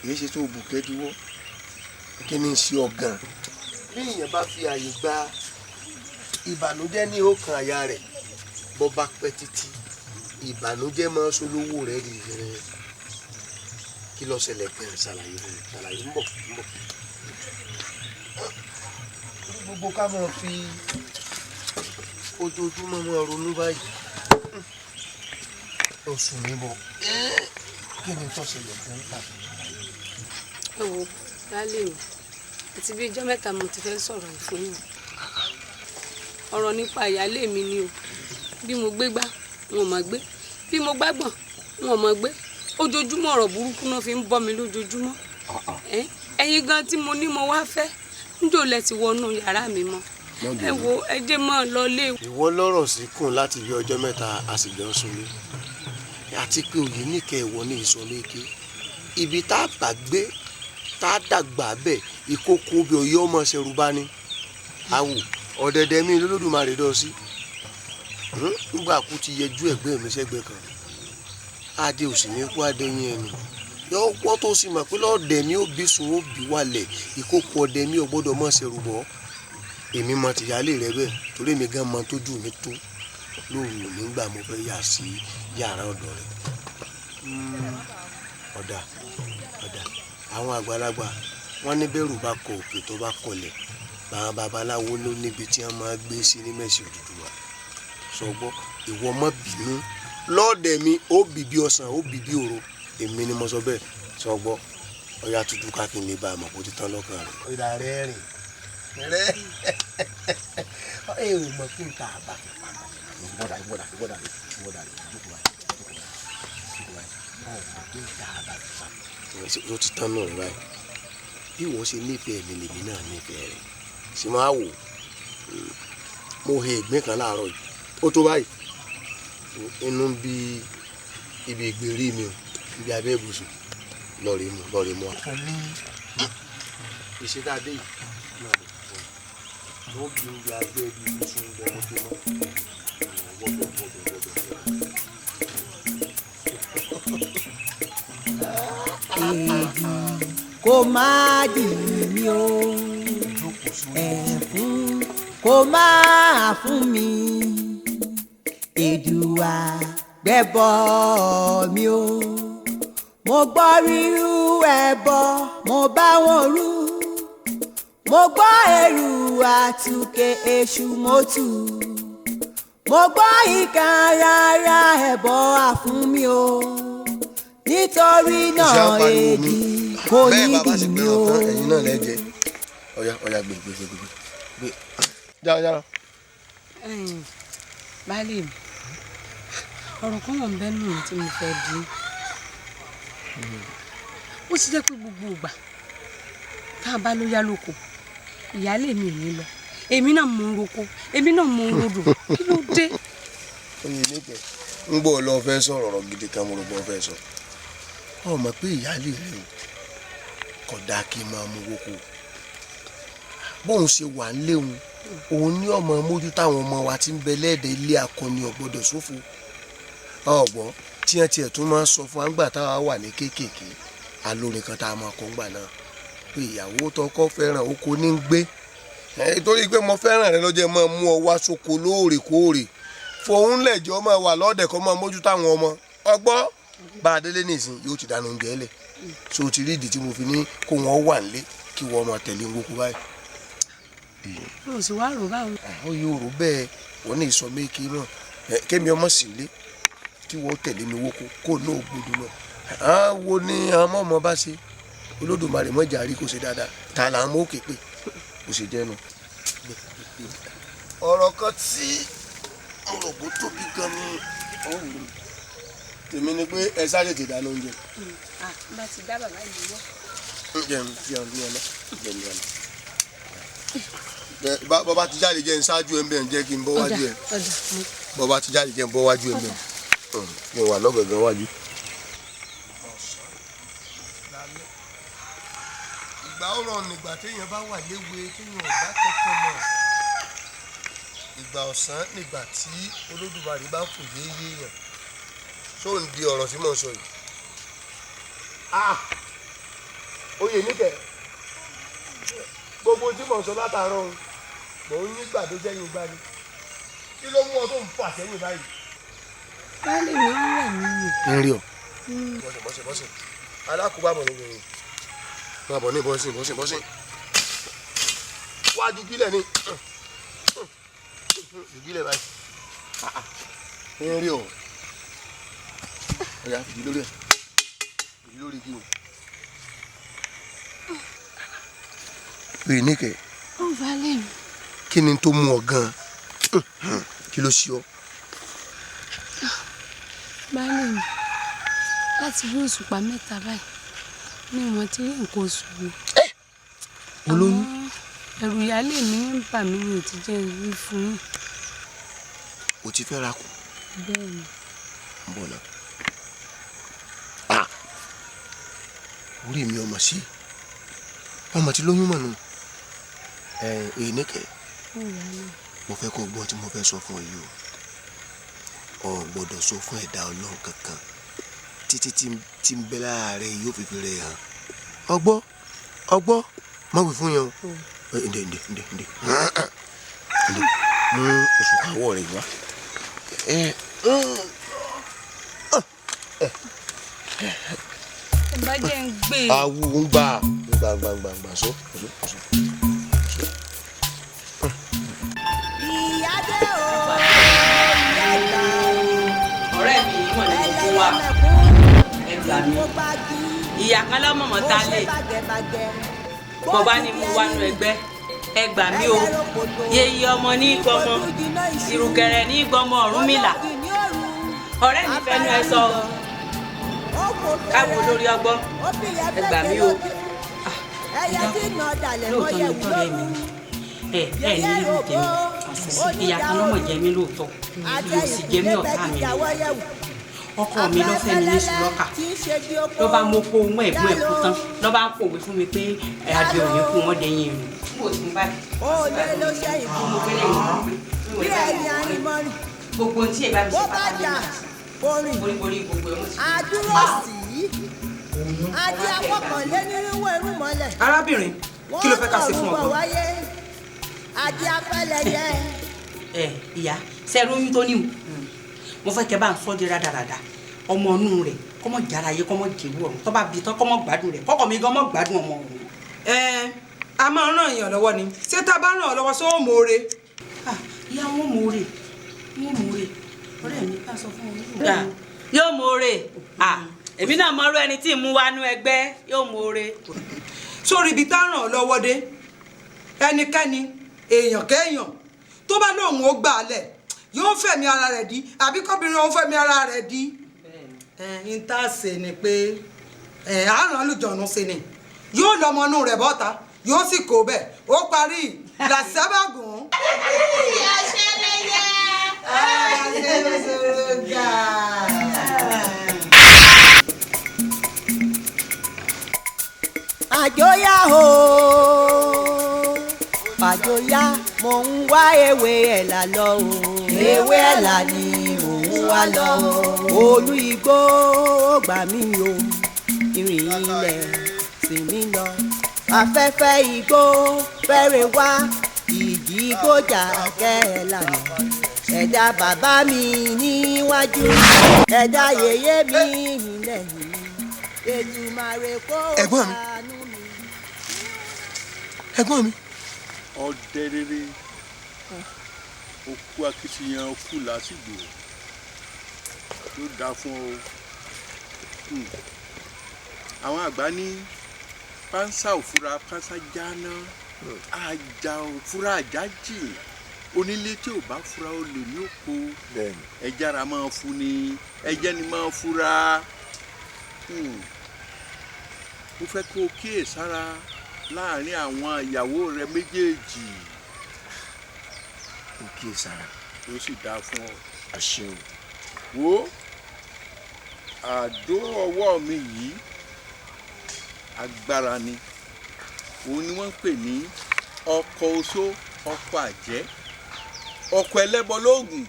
èyí ṣe tó bùkẹ́ diwọ́ kí ni ṣe ọ̀gàn bí èèyàn bá fi àyè gba ìbànújẹ́ ní ọkàn àyà rẹ̀ bọ́ bá pẹ́ títí ìbànújẹ́ máa ń solówó rẹ̀ rí rẹ̀ kí ló ṣẹlẹ̀ gan ṣàlàyé rẹ̀ ṣàlàyé ń bọ̀. gbogbo ká máa fi ojoojúmọ́ máa ronú báyìí oṣù mi bọ̀ kí ni tó ṣẹlẹ̀ gan pàtó. ẹ wo lálẹ́ mi àti bí ijọ́ mẹ́ta mo ti fẹ́ sọ̀rọ̀ yìí fún yín ọ̀rọ̀ nípa ìyáálé mi ni o bí mo gbé gbá wọn ò mọ̀ gbé bí mo gbágbọ̀n wọn ò mọ̀ gbé ojoojúmọ́ ọ̀rọ̀ burúkú náà fi ń bọ́ mi lójoojúmọ́ ẹ̀yin gan tí mo ní mo wá fẹ́ níjó lẹ ti wọnú yàrá mi mọ́ ẹ wo ẹ jẹ́ mọ́ lọ lé. ìwọ lọ́rọ̀ sí kùn láti bí ọjọ́ mẹ́ta a sì jọ sunlé àti pé òye níkẹ́ ìwọ ní ìsọ̀lẹ́kẹ́ ibi tá a bá gbé tá a dàgbà bẹ́ẹ̀ ìkókó bí òye ọmọ ṣẹrù bá ní àwò ọ̀dẹ̀dẹ̀ mi lólódùmarè dọ̀ sí nígbà kú ti yẹjú ẹ̀gbẹ́ mi sẹ́gbẹ́ kan adé ò sì ní kú adé yín ẹnu yọ wọ́n tó sì mọ̀ pé lọ́ọ̀dẹ̀ mi ò bí sùn ó bí wálẹ̀ ìkókó ọ̀dẹ̀ mi ò gbọ́dọ̀ mọ̀ ṣẹrù bọ́ èmi mọ tìyálé rẹ bẹ́ẹ̀ torí mi gan mọ tójú mi tó lóru nígbà mo fẹ́ yà sí yàrá ọ̀dọ̀ rẹ̀ ọ̀dà àwọn àgbàlagbà wọ́n ní bẹ́rù bá kọ òkè tó bá kọlẹ̀ báwọn babaláwo ló níbi tí wọ́n máa gbé sí ní mẹ́sì Odùduwà sọgbọ́ ìwọ má bínú lọ́ọ̀dẹ̀ mi ó bìbí ọ̀sán ó bìbí òru èmi ni mo sọ bẹ́ẹ̀ sọ gbọ́ ọ̀yà tuntun ká kí n lè bá a mọ̀ kó ti tán lọ́kàn rẹ̀. ìlà rẹ̀ rìn rẹ̀ ẹ ò mọ̀ kí n ta àbá ìwọ́dà ó ti tán náà rẹ̀ báyìí bí wọ́n ṣe nífẹ̀ẹ́ mi lèmi náà nífẹ̀ẹ́ rẹ̀ sì máa wò mo he ìgbín kan láàárọ̀ yìí ó tó báyìí inú ń bí ibi ìgbèrí mi o ibi abẹ́ ibùsùn lọ́ọ̀rì mu wa. ìṣèdáde yìí náà lè fún un ló bí ibi abẹ́ ibùsùn lọ́wọ́ tó mọ́ kò má dì mí o ẹ̀fún kò má fún mi Èdùà gbẹ́bọ mi o mo gbọ́ rírú ẹbọ mo bá wọn rú mo gbọ́ ẹrù àtúnkè èṣù mo tù mo gbọ́ ìkan rárá ẹbọ àfún mi o nítorí náà èdè kò ní dì mí o. ẹ̀yin náà lẹ́jẹ̀ ọ̀yà gbé jára. baálé mi ọ̀rọ̀ kan wọ̀n bẹ́ẹ̀ nù tí mo fẹ́ bí ó ti jẹ́ pé gbogbo ìgbà tá a bá ló yá lóko ìyáálé mi ò ní lọ èmi náà mú un roko èmi náà mú un rodò kí ló dé. oye níkẹ ń gbọ́ lọ fẹ́ sọ̀rọ̀ ọ̀rọ̀ gidi kan mo rò bọ́ fẹ́ sọ ọ mọ̀ pé ìyáálé rẹ o kò dáa kí n máa mú roko bóun ṣe wà ń léwu òun ní ọmọ mójú táwọn ọmọ wa ti ń bẹ lẹ́ẹ̀dẹ̀ ilé akọni ọ̀gbọ́dọ̀ ṣòfò ọ̀gbọ́n tí wọ́n tiẹ̀ tún máa ń sọ fún àgbà táwa wà ní kéékèèké alórin kan tá a máa kọ́ ńgbà náà pé ìyàwó tọkọ fẹ́ràn oko ní ń gbé torí pé mo fẹ́ràn rẹ lọ́jọ́ máa mú ọ wá sóko lóòrèkóòrè fòun lẹ́jọ́ máa wà lọ́ọ̀dẹ̀ kọ́ máa mójú táwọn ọmọ ọgbọ́n bá a délé nìsín yóò ti dáná oúnjẹ lẹ̀ so ti rí ìdí tí mo fi ní kó wọn wà nílé kí wọ́n máa tẹ̀lé ń gbókú báyìí. o sì wá rò báwọn. àwọn yóò rò bẹ́ẹ̀ wọ́n ní ìsọ méèkì náà kémi ọmọ sì lé kí wọ́n tẹ̀lé mi wókó kó náà gbódò náà àwọn wo ni àwọn ọmọ bá ṣe Olódùmarè mọ́jà rí kó ṣe dáadáa ta là ń mú òkè pé kò ṣe jẹ́nu. ọ̀rọ̀ kan tí ọ̀rọ̀gbó tóbi gan ni ọ̀hún tèmi ni pé ẹ sáré ti dáná oúnjẹ. bá ti dá bàbá yìí wọ́. jẹun fi hàn ní ọlọ jẹun ní ọlọ. bọ́ba ti jáde jẹ́ ń ṣáájú ẹ̀ ń bẹ̀ ń jẹ́ kí n bọ́ wájú ẹ̀. bọ́ba ti jáde jẹ́ ń bọ́ wájú ẹ̀ ń bẹ̀ kí n wà lọ́gọ̀gàn wájú. ìgbà ó rọrùn nígbà téèyàn bá wà léwe téèyàn ò bá kankan mọ̀ ìgbà ọ̀sán nígbà tí Olódùmarè bá kù yéyé yàn tó ń di ọ̀rọ̀ tí mò ń sọ yìí. oyè níkẹ́ gbogbo tí mò ń sọ látàárọ̀ mò ń yí gbàdó jẹ́yìn gbani kí ló mú ọ tó ń fà sẹ́yìn báyìí. baálé mi ń rẹ̀ mí nù. ń rí ọ. bọ́sẹ̀ alákòóbá bọ̀ níbi yìí máa bọ̀ ní bọ́sìn wájú bílẹ̀ ni ìbílẹ̀ báyìí ń rí ọ ọ̀yà fìdí lórí ẹ̀ fìdí lórí igi o. pè níkẹ́. ó balẹ̀ mi. kí ni tó mú ọ gan-an kí ló ṣe ọ. balẹ̀ mi láti bí òṣùpá mẹ́ta báyìí ni wọ́n ti rí nǹkan oṣù mi. olóyún. ẹ̀rù ìyáálé mi ń bà mí ní òtí jẹ́ rí fún yín. o ti fẹ́ ra kù. bẹ́ẹ̀ ni. ń bọ̀ náà. orí mi ọmọ sí ọmọ tí lóyún mọ̀ nù. èyí níkẹ́ mo fẹ́ kó gbọ́ tí mo fẹ́ sọ fún ọ yìí o gbọ́dọ̀ sọ fún ẹ̀dá Ọlọ́run kankan títí tí ń bẹ láàárẹ̀ yóò fi rẹ̀ hàn ọgbọ́ má wí fún yẹn o ǹdè mú oṣù káwọ́ rẹ̀ wá. bá jẹ́ ń gbé. awu ń gbà sọ. ìyá dé o ìyá gbà o. ọ̀rẹ́ mi mí ìyá kan lọ́mọ̀mọ́ ta lè mo bá ní mo wá nu ẹgbẹ́ ẹ gbà mí o yeye ọmọ ní gbọmọ ìrùkẹ̀rẹ̀ ní gbọmọ Ọ̀rúnmìlà ọ̀rẹ́ mi fẹ́nu ẹ sọ káwo lórí ọgbọ́n ẹ gbà mí o. lóòótọ́ ni òótọ́ rẹ mi ẹ ní irú tèmi ìyá kan lọ́mọ jẹ mí lóòótọ́ yóò sì jẹ mí ọ̀tá mi ọkọ mi ló fẹ́ mi ní sùlọ́kà ló bá mú kó mọ́ ẹ̀gbọ́n ẹ̀kú tán ló bá ń pòwe fún mi pé adé òní kú wọ́n dẹ́yìn irun. olè ló ṣe ìfún bí ẹni arímọ́rì gbogbo tí ẹ bá mi ṣe pátá orin àdúró sí adé akọkànlé nírúwọ irú mọ́lẹ̀. arábìnrin kí ló fẹ́ ká ṣe fún ọkọ. adé afẹ́lẹ́yẹ. ìyá sẹ́rù oyún tó níwò mo fẹ́ kẹ́ bá ń sọ́ di rádaràda ọmọ inú rẹ̀ kọ́mọ jára yé kọ́mọ jèwú ọ̀run tó bá bi tán kọ́mọ gbádùn rẹ̀ kọ́kọ́ mi gan mọ́ gbádùn ọmọ ọ̀run. a máa ràn èèyàn lọ́wọ́ ni ṣé tá a bá ràn ọ́ lọ́wọ́ sọ ó mòore. ìyá wọn mòore ọ̀rẹ́ mi bá sọ fún wọn. yóò mòore èmi náà mọ irú ẹni tí ì mú wá nú ẹgbẹ́ yóò mòore. sórí ibi tá a ràn ọ́ lọ́wọ́ dé ẹnikẹ́ni èèyàn kéèyàn tó bá lóun ó gbà á lẹ̀ yóò fẹ̀mí ara rẹ̀ di àbí kọ́bìnrin òun fẹ̀mí ara rẹ̀ di. n ta ṣe ni pé àrùn àlùjọ̀nù ṣe ni yóò lọ́mọ inú rẹ̀ bọ́ta yóò sì kó bẹ́ẹ̀ ó parí làṣàbàgùn. ìyá ṣẹlẹ̀ yẹ. àjọyá o àjọyá mò ń wá ewé ẹ̀là lọ o ewé ẹ̀là ni mò ń wá lọ o olú igbó gbà mí o ìrìn ilẹ̀ sì mí lọ afẹ́fẹ́ igbó fẹ́rẹ̀ wá ìjì gbòjà kẹ́ẹ̀là ẹ̀dá bàbá mi níwájú ẹ̀dá yèyé mi nílẹ̀ yìí Èdùmàrè kó ṣàánú mi. ẹ̀gbọ́n mi. ọdẹ rere okú akitiyan okú lásìgbò ló dáa fún ọ àwọn àgbà ní pánsá òfúra pánsá jáná àjà òfúra àjájì onílé tí ò bá fura ó lè ní òpó ẹjára máa fún ni ẹjẹ ni máa fura mo fẹ́ kó o kíyè sára láàrin àwọn ìyàwó rẹ méjèèjì ó kíyè sára ó sì dáa fún ọ. àṣẹ o. wo àdó ọwọ́ mi yìí agbára ni òun ni wọ́n ń pè ní ọkọ̀ oṣó ọkọ̀ àjẹ́ ọkọ̀ ẹlẹ́bọ lóògùn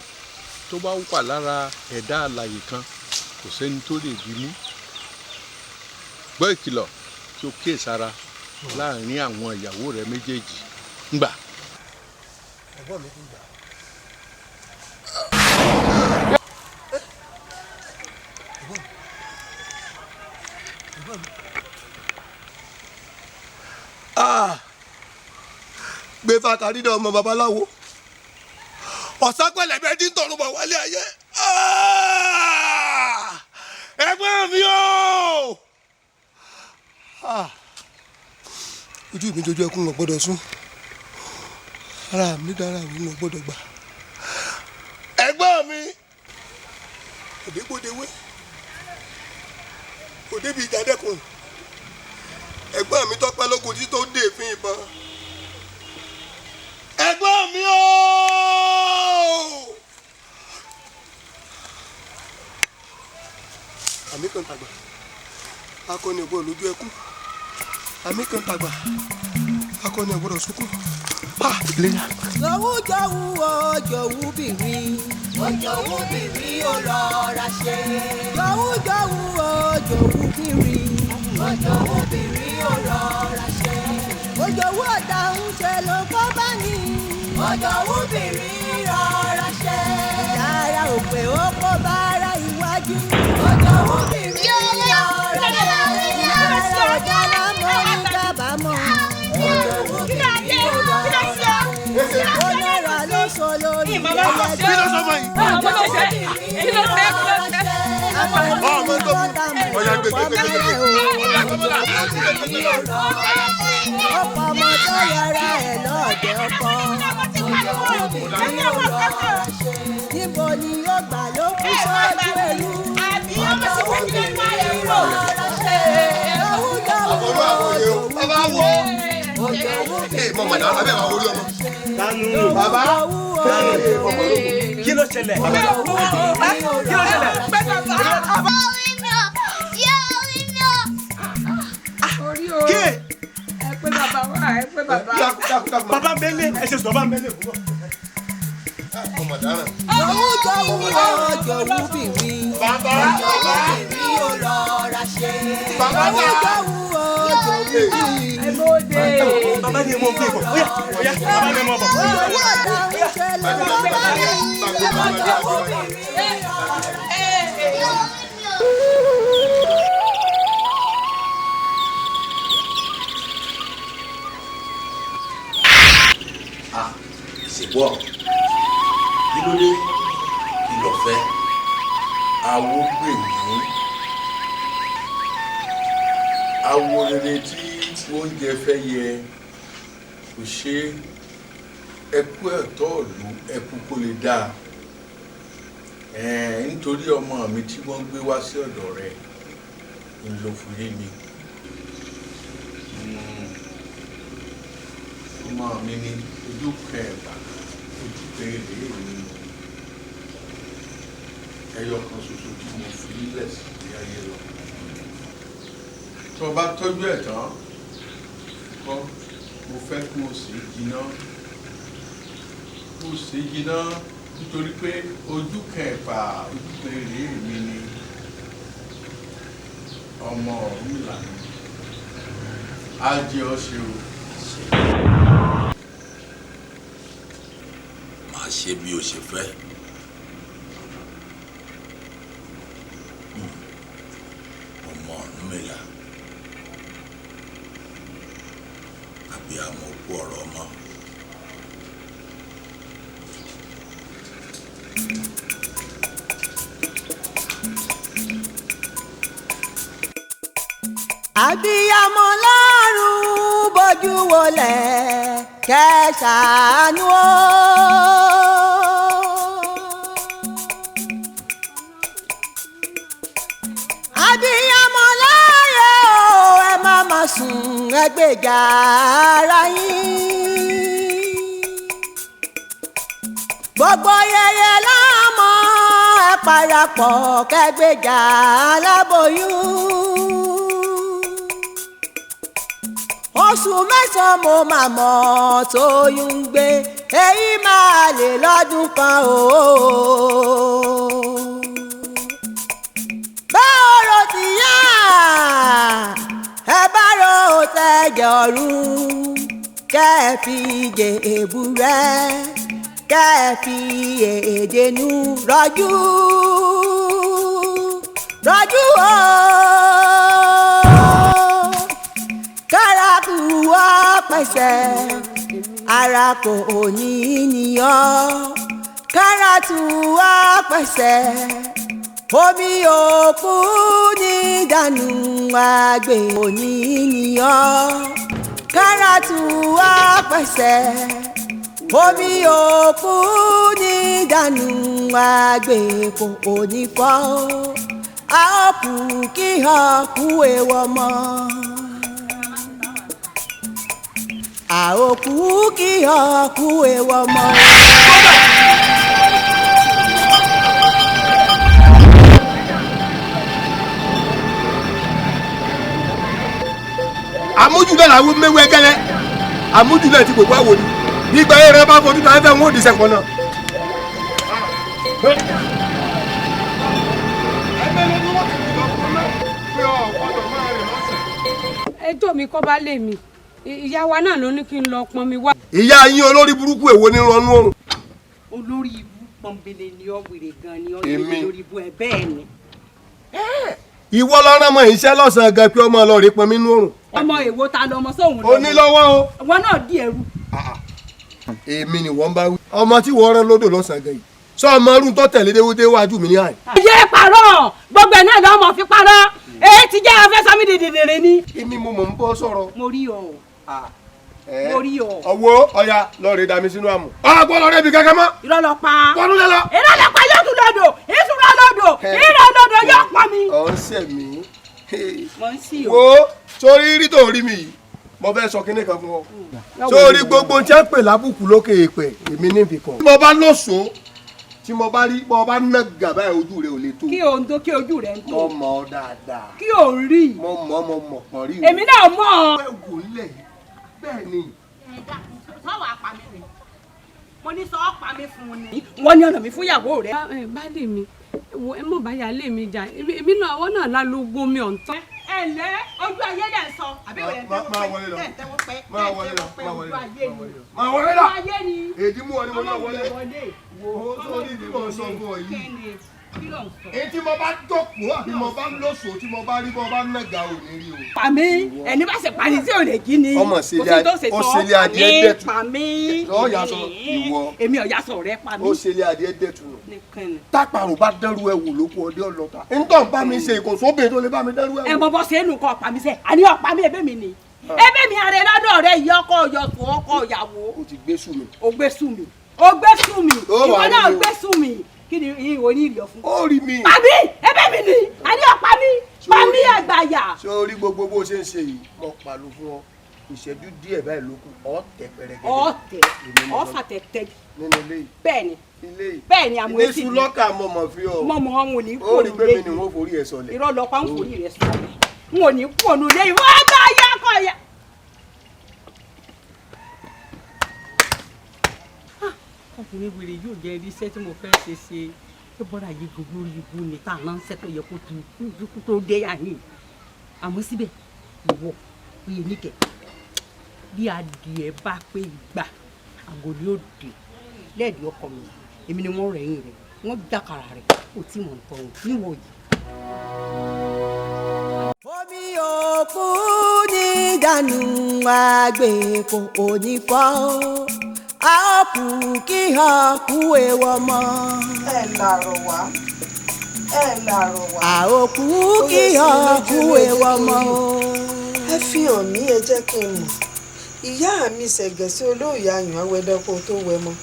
tó bá wà lára ẹ̀dá alààyè kan kò sẹ́ni tó lè bí mú gbọ́ ìkìlọ̀ tí ó kíyè sára láàrin àwọn ìyàwó rẹ méjèèjì ńgbà. ẹ̀gbọ́n mi ti gbà. gbé fàkàrídà ọmọ babaláwo ọ̀sán pẹ̀lẹ́ bẹ́ẹ̀ dín tọ̀run bọ̀ wálé ayé ẹ̀gbọ́n mi o. ojú mi dojú ẹkún lọ gbọ́dọ̀ sún ara mi dára mi lọ gbọ́dọ̀ gbà ẹ̀gbọ́n mi òdebòdewé òdebi ìjàdẹkùn ẹ̀gbọ́n mi tọpẹ lógun tí tó dé fún ìbọn ẹ̀gbọ́n mi o. àmì kan tàgbà akọni ògbọ́n lójú ẹkún àmì kan tàgbà akọni ògbọ́n sunkún. jọ̀wújọ̀wú o jọ̀wú bìrì o jọ̀wú bìrì o rọra ṣe. jọ̀wújọ̀wú o jọ̀wú bìrì o jọ̀wú bìrì o rọra ṣe. òjòwú ọ̀dà ń ṣe ló kọ́ bá ní. o jọ̀wú bìrì rọra ṣe. yàrá òpè ó kó bára iwájú. o jọ̀wú bìrì rọra ṣe. yàrá ọ̀dà lámọ̀ ní kábàámọ̀. o jọ̀wú bìrì rọra ṣe. olóra ló sọ lórí ẹlẹ́dẹ̀. kí ló sọ fún yìí. ọmọ tó kù ọ̀yà gbẹgbẹgbẹgbẹ. ọkọ ọmọ tó yọra ẹ̀ lọ́ọ̀dẹ̀ ọkọ níbo ni yóò gbà ló kú sójú ẹlú ọmọ obìnrin rọra ṣe òwúdọ̀ mọ̀mọ́ náà abẹ́ máa wọlé ọmọ. bàbá kí ló ṣẹlẹ̀? kí ló ṣẹlẹ̀? kí ẹ pé bàbá wa ẹ pé bàbá. bàbá mẹ́lẹ̀ ẹ ṣe sọ bàbá mẹ́lẹ̀ fún wa. jọ̀wọ́ bìnrin jọ̀wọ́ bìnrin ó rọra ṣe jọ̀wọ́ bìnrin. bàbá ni mo gbé bọ̀ óyá óyá bàbá ni mo bọ̀. ìṣègbọ́ kí ló dé kí lọ fẹ́ awo gbè mí awo rere tí oúnjẹ fẹ́ yẹ kò ṣe ẹkú ẹ̀tọ́ ìlú ẹkú kó lè dáa nítorí ọmọ mi tí wọ́n gbé wá sí ọ̀dọ̀ rẹ̀ ń lọ fún yé mi ọmọ mi ní ojú kẹfà ojú kẹrẹ èmi ẹyọ kan ṣoṣo tí mo fi lẹ̀ sí ilé ayé lọ tó o bá tọ́jú ẹ̀ tán kọ́ mo fẹ́ kó o sì jiná nítorí pé ojú kẹfà ojú kẹrẹ èmi ni ọmọ mi lànà á jẹ́ ọ ṣe o. máa ṣe bí o ṣe fẹ́. ọmọ Ọ̀rúnmìlà àbí àmọ́ òkú ọ̀rọ̀ ọmọ. àbíyamọ lọ́rùn bójú wọlé kẹsànán o. àbíyamọ láyé o ẹ má má sùn ẹ gbèjà ara yín. gbogbo yẹyẹ lámọ ẹ parapọ̀ kẹgbèjà aláboyún. oṣù mẹ́sàn-án mo máa mọ̀ tóyún ń gbé èyí máa lè lọ́dún kan o. báwo ló ti yá ẹ bá ro tẹ̀jẹ̀ ọ̀run kẹ́ ẹ fi jèbù rẹ kẹ́ ẹ fi èdènú rọ́jú o. kárakù wá pẹ̀sẹ̀ ara kò ní níyàn káràtù wá pẹ̀sẹ̀ omi òkú ní dànù àgbè kò ní níyàn káràtù wá pẹ̀sẹ̀ omi òkú ní dànù àgbè kò ní fọ́ a ó kù kí ọkù èèwọ̀ mọ́. àòkú kí ọkú èèwọ̀ mọ́. àmójúlẹ̀ làwọn mẹ́wẹ́ gẹ́lẹ́ àmójúlẹ̀ ti gbogbo àwòrán nígbà yẹn rẹ bá fojú tó ẹfẹ wọn ò dísẹ pọ náà. ẹjọ́ mi kọ́ bá lè mi ìyá wa náà ló ní kí n lọ pọn mi wá. ìyá yín olórí burúkú èwo ní ronú oòrùn. olórí ibú pọ́nbélé ni ọ wèrè gan ni ọ yẹ lórí ibú ẹ bẹ́ẹ̀ ni. ìwọ lọ́rọ́ mọ iṣẹ́ lọ́sàn-án gan pé ọmọ ọlọ́ọ̀rẹ́ pọn mí nú oòrùn. ọmọ èwo ta lọmọ sóhun lọ. onílọ́wọ́ o. wọn náà di ẹrú. èmi ni wọ́n bá wí. ọmọ tí wọ́n rán lódò lọ́sàn-án gan yìí sọ ọmọ ọdún tó tẹ̀lé déwúdé wájú mi ní àyè. yé parọ́ gbogbo ẹ̀ náà ló mọ̀ fi parọ́ èyí ti jẹ́ afẹ́ sọmi dìdìrì ni. èmi mo mọ̀ ń bọ́ sọ̀rọ̀. mo rí ọ mo rí ọ. ọwọ́ ọya lọ́ọ̀rẹ́ dami sínú àmù. ọgbọ́n lọ́ọ̀rẹ́ bí kankan mọ́. irọ́ lọ pa. wọnú lẹ lọ. irọ́ lọ pa yóò tún lọ́dọ̀ ìṣúra lọ́dọ̀ irọ́ lọ́dọ̀ yóò pa mi. ọ̀ ń sẹ̀ mí. mo ń sí o. wo sórí rí tó rí mi yìí mo fẹ́ sọ kinní kan fún ọ. sórí gbogbo tí a pè lábùkù lókè èèpẹ̀ èmi ní ìfikàn. tí mo bá lóṣòó tí mo bá rí mo bá ná gàbá ojú rẹ ò lè tó. kí o ń tó kí ojú rẹ ń tó. mo mọ̀ ọ́ dáadáa. kí o ń rí. mo mọ̀ pọ̀ rí. èmi náà mọ̀ ọ́. ẹ wò lẹ̀ bẹ́ẹ̀ ni. sọ́wọ́ apá mi rè mo ní sọ ọ́ pa mi fún un ni. wọ́n ní ọ̀nà mi fún ìyàwó rẹ. báàdì mi wo ẹ mọ̀ bá yálé mi jà èmi náà àwọn náà lálógún mi ọ̀ǹtán. ẹ ǹlẹ́ ojú ayé dẹ̀ sọ àbí òye tẹ́wọ́ pẹ́ máa wọlé lọ ojú ayé ni. máa wọlé lọ ojú ayé ni. èdè mú ọ ni mo náà wọlé wo sórí ìdí mọ̀ sọ fún ọ yìí. èyí tí mo bá jókòó àbí mo bá lóṣòó tí mo bá rí bọ́ bá nàgà ò ní rí o. pàmí ẹni bá ṣe pani tí ò lè jí ni. ọmọ òṣèlè adìẹ dẹ̀tù. pàmí ọ̀yà sọ ìwọ. èmi ọ̀yà sọ rẹ pàmí. òṣèlè adìẹ dẹ̀tù nù. tápàrọ̀ bá dẹ́rù ẹ̀wù lóko ọdẹ ọlọ́ta. ntọ́ bá mi ṣe ìkòsó obìnrin tó lè bá mi dẹ́rù ẹ̀wù. ẹ bọ́bọ́ ṣe é nù kọ́ ọ̀pá mi sẹ́ àní ọ̀pá mi ẹ̀bẹ̀ mi ni. ẹ̀bẹ̀ mi àrẹ lọ́dọ̀ rẹ yìí ọkọ ọ̀yọ̀tún ọkọ ìyàwó. o ti gbé sùn mi. o gbé sùn mi. o gbé sùn mi. ìwọ náà gbé sùn mi. kí ni ìwọ ní ìlọ fún. ó rí mi. pàmí ẹ̀bẹ̀ mi ni àní ọ̀pá mi pàmí àgbàyà. ṣé o rí gbogbo bó ṣe ń ṣe yìí mo pàlọ́ fún ọ ìṣẹ́jú díẹ̀ báyìí ló kù ọ̀tẹ̀ pẹ̀rẹ̀gẹ̀dẹ̀. ọ̀fàtẹ̀tẹ̀ nínú ilé yìí. bẹ́ẹ̀ni ilé yìí. bẹ́ẹ̀ni àmọ́ etí mi. ilé sùlọ́kà mọ̀mọ́ fi ọ. mọ̀mọ́ wọn ò ní kú òun lé. ó rí pé mi ni wọ́n forí ẹ̀ sọlẹ̀. irọ́ lọ pa ń forí rẹ̀ sọlẹ̀ n ò ní kú òun lé wọ́n bá yá kọ́ ya. ọkùnrin wèrè yóò jẹ́ iṣẹ́ tí mo fẹ́ ṣe ṣe tó bọ́dà yìí gbogbo ibu ni tá à ń ṣẹ́ tó yẹ kó tu tó dé àyìn àmọ́ síbẹ̀ ìwọ oyè níkẹ́ bí adìẹ bá pé ìgbà àgọ́ ni ó dé lẹ́ẹ̀dì ọkọ mi èmi ni wọ́n rẹ̀yìn rẹ̀ wọ́n jàkàrà rẹ̀ kò tí mò ń tọ́ wọn níwọ̀ yìí. omi òkú ní dànù àgbèkò òní fọ́ a ó kù kí hàn kú èèwọ̀ mọ́. ẹ làrọ̀ wá ẹ làrọ̀ wá. a ó kù kí hàn kú èèwọ̀ mọ́. ẹ fi hàn mí ẹ jẹ́ kí n mọ̀ ìyá mi ṣẹ̀gẹ̀ sí olóòyè ayùn awẹ́dẹ́kọ̀ tó wẹ mọ́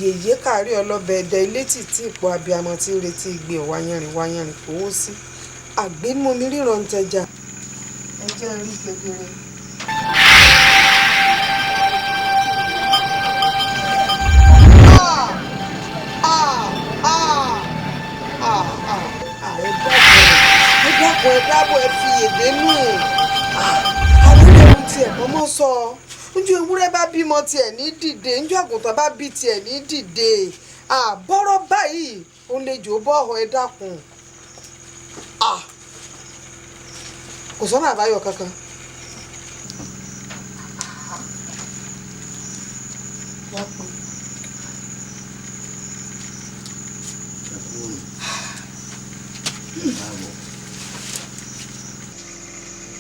yèyé kárí ọlọ́bẹ̀ ẹ̀dẹ ilé títí ipò abiyamọ tí ń retí ìgbé wáyẹ̀rìn kówó sí àgbémọ́mi ríran tẹja ẹ jẹ́ rí kedere. ẹ dábọ̀ ẹ fi èdè nù àlùlẹ̀kùn tiẹ̀ mọ́mọ́ sọ ojú ewúrẹ́ bá bímọ tiẹ̀ ní dìde ojú àgùntàn bá bí tiẹ̀ ní dìde àbọ̀rọ̀ báyìí òun lè jò bọ́ ọ̀hún ẹ dákun kò sọ́nà àbáyọ kankan.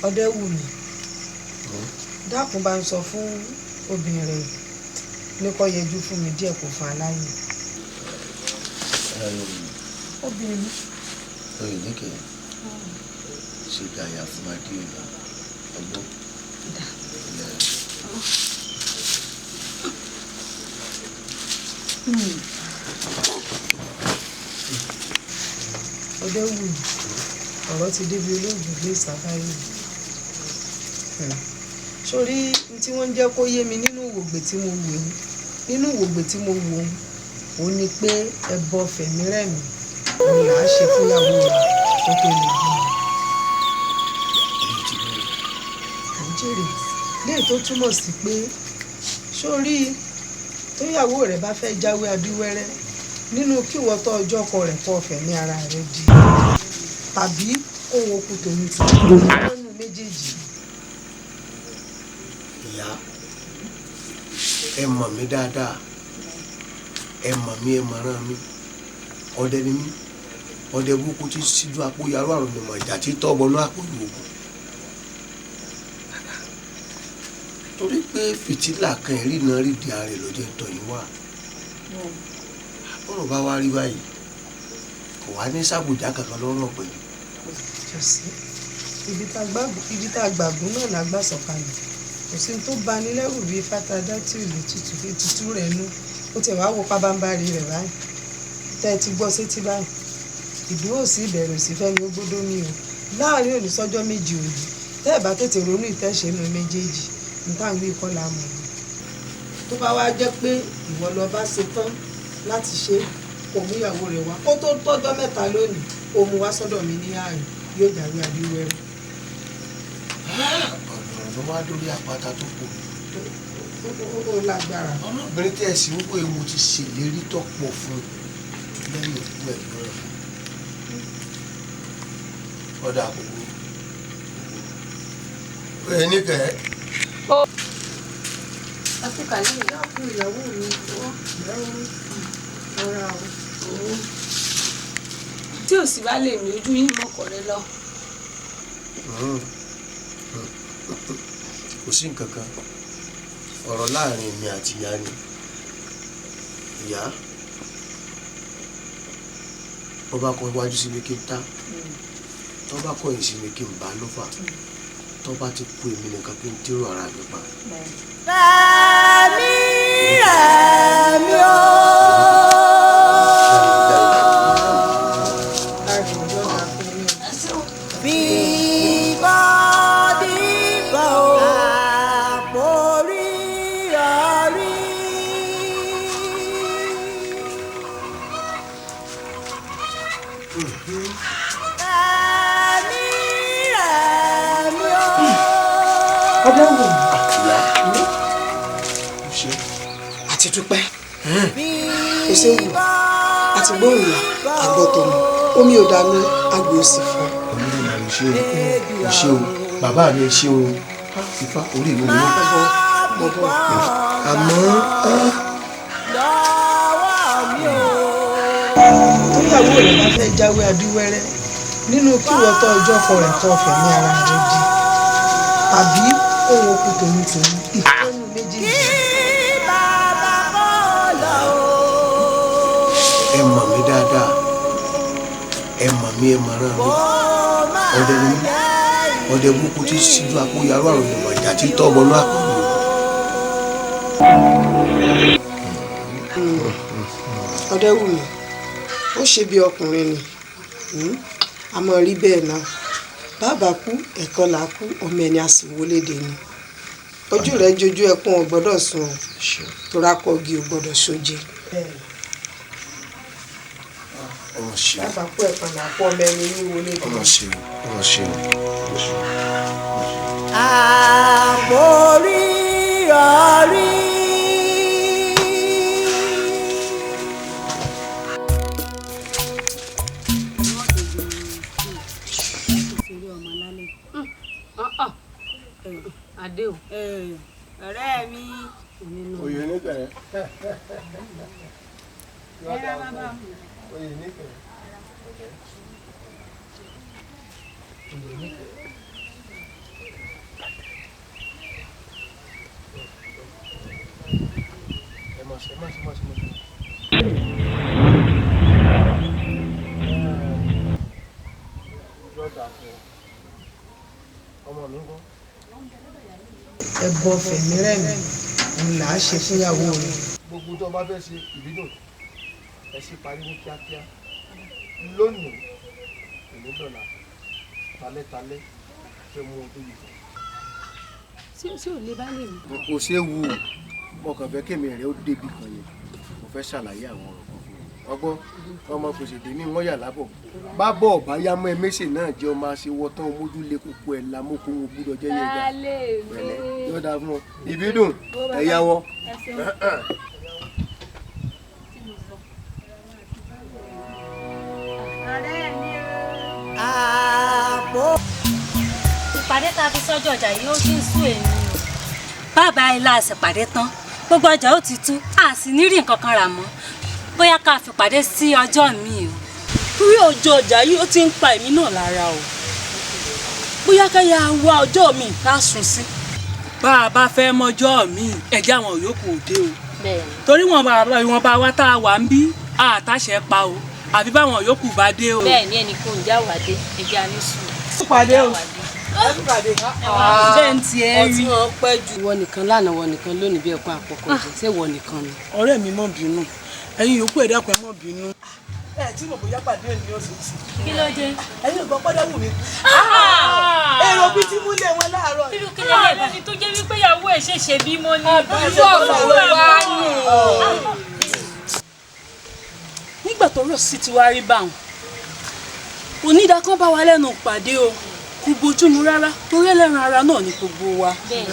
ọdẹ wù mí dákun bá ń sọ fún obìnrin ní kó yẹjú fún mi díẹ̀ kó fún aláyè. obìnrin. oyè níkẹ́ ṣe gàyà fún adé ìlú ọgbọ́n. ọdẹ wù mí ọ̀rọ̀ ti débi olóògùn gbé ìsáfáyé sórí tí wọ́n ń jẹ́ kó yé mi nínú ìwògbè tí mo wò ó ní pé ẹbọ fẹ̀mí rẹ̀mí òun là á ṣe fúnyàwó rẹ̀ kó tó lè bí nàìjíríà léè tó túmọ̀ sí pé sórí tóyàwó rẹ̀ bá fẹ́ jáwé abíwẹ́rẹ́ nínú kíwọ́ tó ọjọ́ kọ rẹ̀ kọ́ fẹ̀mí ara rẹ̀ di tàbí ohun okùn tòun ti lọ́nù méjèèjì. ìyá ẹ mọ̀ mí dáadáa ẹ mọ̀ mí ẹ mọ̀ràn mi ọdẹ ni mí ọdẹ burúkú tí síjú àpò yàrá àrùn ni mọ̀ ìjà tí tọ́ bọnú àpò ìwògùn torí pé fìtílà kan ìrìnà rídìí ààrẹ ló jẹ́ tọ̀yìn wá bọ́rọ̀ bá wá rí báyìí kò wá ní sàbòjá kankan lọ́rọ̀ pẹ̀lú. ibi tá a gbàgbọ́ náà la gbà sọ̀kalẹ̀ kò sí tó bani lẹ́rù bíi fátadá tí ìlú tutù fi tutù rẹ̀ nú ó ti wá wo pábánbárì rẹ̀ báyìí tẹ́ ẹ ti gbọ́ sétí báyìí ìdúró sí ìbẹ̀rù sí fẹ́mi ó gbódó ní o láàrin òní sọ́jọ́ méjì òní tẹ́ ẹ bá tètè ronú ìtẹ́sẹ̀nu méjèèjì níta ń gbé kọ́ la mọ̀ ní. tó bá wá jẹ́ pé ìwọ lọ bá ṣe tán láti ṣe kò mú ìyàwó rẹ̀ wá kó tó tọ́jọ́ mẹ́ta lónìí ó mú wá sọ́dọ̀ mi ní ààyè yóò dàrú àdúwẹ̀rù. ọ̀rọ̀ ló wá lórí àpáta tó kù. ó lágbára. ọmọbìnrin tí ẹ sì ń pè mo ti ṣèlérí tó pọ̀ fún lẹ́yìn òkú ẹ̀ lọ́rọ̀ ọ̀dà àkókò ẹ̀ níkẹ́. akíkalẹ̀ ìyá fún ìyàwó mi ọ̀rá o. tí ò sì bá lè mí ojú yín mọ́kọ̀ rẹ lọ. kò sí nǹkan kan ọ̀rọ̀ láàrin èmi àti ìyá ni ìyá ọba kan iwájú sí mi kí n ta tọ́ba kọ̀yìn sí mi kí n bá lọ́fà tọ́ba ti kú èmi nìkan kí n dérò ara mi pa. Rẹ̀mí rẹ̀mí o. àti dúpẹ́ kò séwu àti gbóhùnlá àgbọ̀tọ̀mù omi ò dá mi àgbè òsì fún. olórí mi ò ṣe o bàbá mi ò ṣe o ifá orí mi ò ní. àmọ́ tóyàwó rẹ̀ bá fẹ́ jáwé adúwẹ́rẹ́ nínú kí wọ́n tọ́ ọjọ́ ọkọ rẹ̀ tó ọ̀fẹ́ ní ara rẹ̀ di àbí òun okùn tòun ìfọ́nù méjèèjì. ẹ mọ̀ mí dáadáa ẹ mọ̀ mí ẹ mọ̀ràn mi ọdẹ ni mí ọdẹ burúkú tí síjú àpò yàrá àrùn ìmọ̀ ìjà tí tọ́ ọmọ náà kò lò. ọdẹ wù mí ó ṣe bí ọkùnrin ni àmọ́ rí bẹ́ẹ̀ náà bàbá kú ẹ̀kọ́ là kú ọmọ ẹni àsìwọlédè ni ojú rẹ̀ jojú ẹkún ò gbọ́dọ̀ sùn ọ́ tóra kọ́gi ò gbọ́dọ̀ ṣoje. ọmọ ṣe bàbá kú ẹ̀kọ́ là kú ọmọ ẹni wọlédè. ọmọ ṣe ọmọ ṣe. àmórí ọrí. adé o. ọ̀rẹ́ mi. oyè níkẹrẹ. ẹ̀rọ bàbá mi. oyè níkẹrẹ. ẹbọ fẹ̀mí rẹ̀mí òun là á ṣe fúnyàwó rẹ̀. gbogbo tó bá fẹ́ ṣe ìbídùn ẹ ṣe parí ní kíákíá lónìí èmi dọ̀là talẹ́talẹ́ fẹ́ mú ohun tó yìí fún. sí ò lè bá lè mú. kò ṣeé wù ú mo kàn fẹ́ kémi rẹ̀ ó débi kan yẹn mo fẹ́ ṣàlàyé àwọn ọ̀rọ̀ kan fún un ọgbọ́n ọmọ kò ṣèdè ní wọ́n yà lábọ̀ bá bọ̀ ọ̀bá yá mọ́ ẹ méṣè náà jẹ́ ọmọ aṣèwọ́ tán mójú lé kókó ẹ̀ lámókò wọn gbúdọ̀ jẹ́ yẹn gbà pẹ̀lẹ́ yóò dáa fún ọ ìbídùn ẹ̀yàwó. ìpàdé tá a fi sọ́jọ́ ọjà yìí ó ti ń sú èmi o bàbá ilá àṣepàdé tán gbogbo ọjà ó ti tú a sì ní rí nǹkan kan rà mọ́ bóyá ká fi pàdé sí ọjọ́ mi o. torí ọjọ́ ọjà yìí ó ti ń pa èmi náà lára o bóyá ká yà wá ọjọ́ mi ká sùn sí. bá a bá fẹ́ mọ́jọ́ mi ẹ̀jẹ̀ àwọn yòókù òde o torí wọn bá wa tá a wà ń bí àtàṣe pa o àbí báwọn yòókù bá dé o. bẹ́ẹ̀ ni ẹnì kò ń já wàdé ẹgbẹ́ anísù. pàdé o bẹ́ẹ̀ ń tiẹ̀ rí. ọtí wọn pẹ́ jù. wọ nìkan lánàá wọ nìkan lónìí bí ẹkún àpọ̀kọ̀ jẹ ṣé wọ nìkan ni. ọ̀rẹ́ mi mọ̀ bínú ẹ̀yin yòókù ẹ dákun ẹ mọ̀ bínú. ẹ tí mo bóyá pàdé ní ọ̀sẹ̀ sí. kí ló dé. ẹ̀yin ògbọ́n pọ́dọ̀ wù mí. èrò bíi tí mú lé wọn láàárọ̀. irú kí lè lè ní tó jẹ́ wípé ìyàwó ẹ̀ ṣẹ̀ṣẹ̀ bímọ ni. irú ọ̀rọ̀ wo wá nù. nígbà tó rọ̀ sí ti wá rí báwọn onídàákan bá wa lẹ́nu pàdé o kò bójúmu rárá torí ẹlẹ́ran ara náà ní gbogbo wa. bẹ́ẹ̀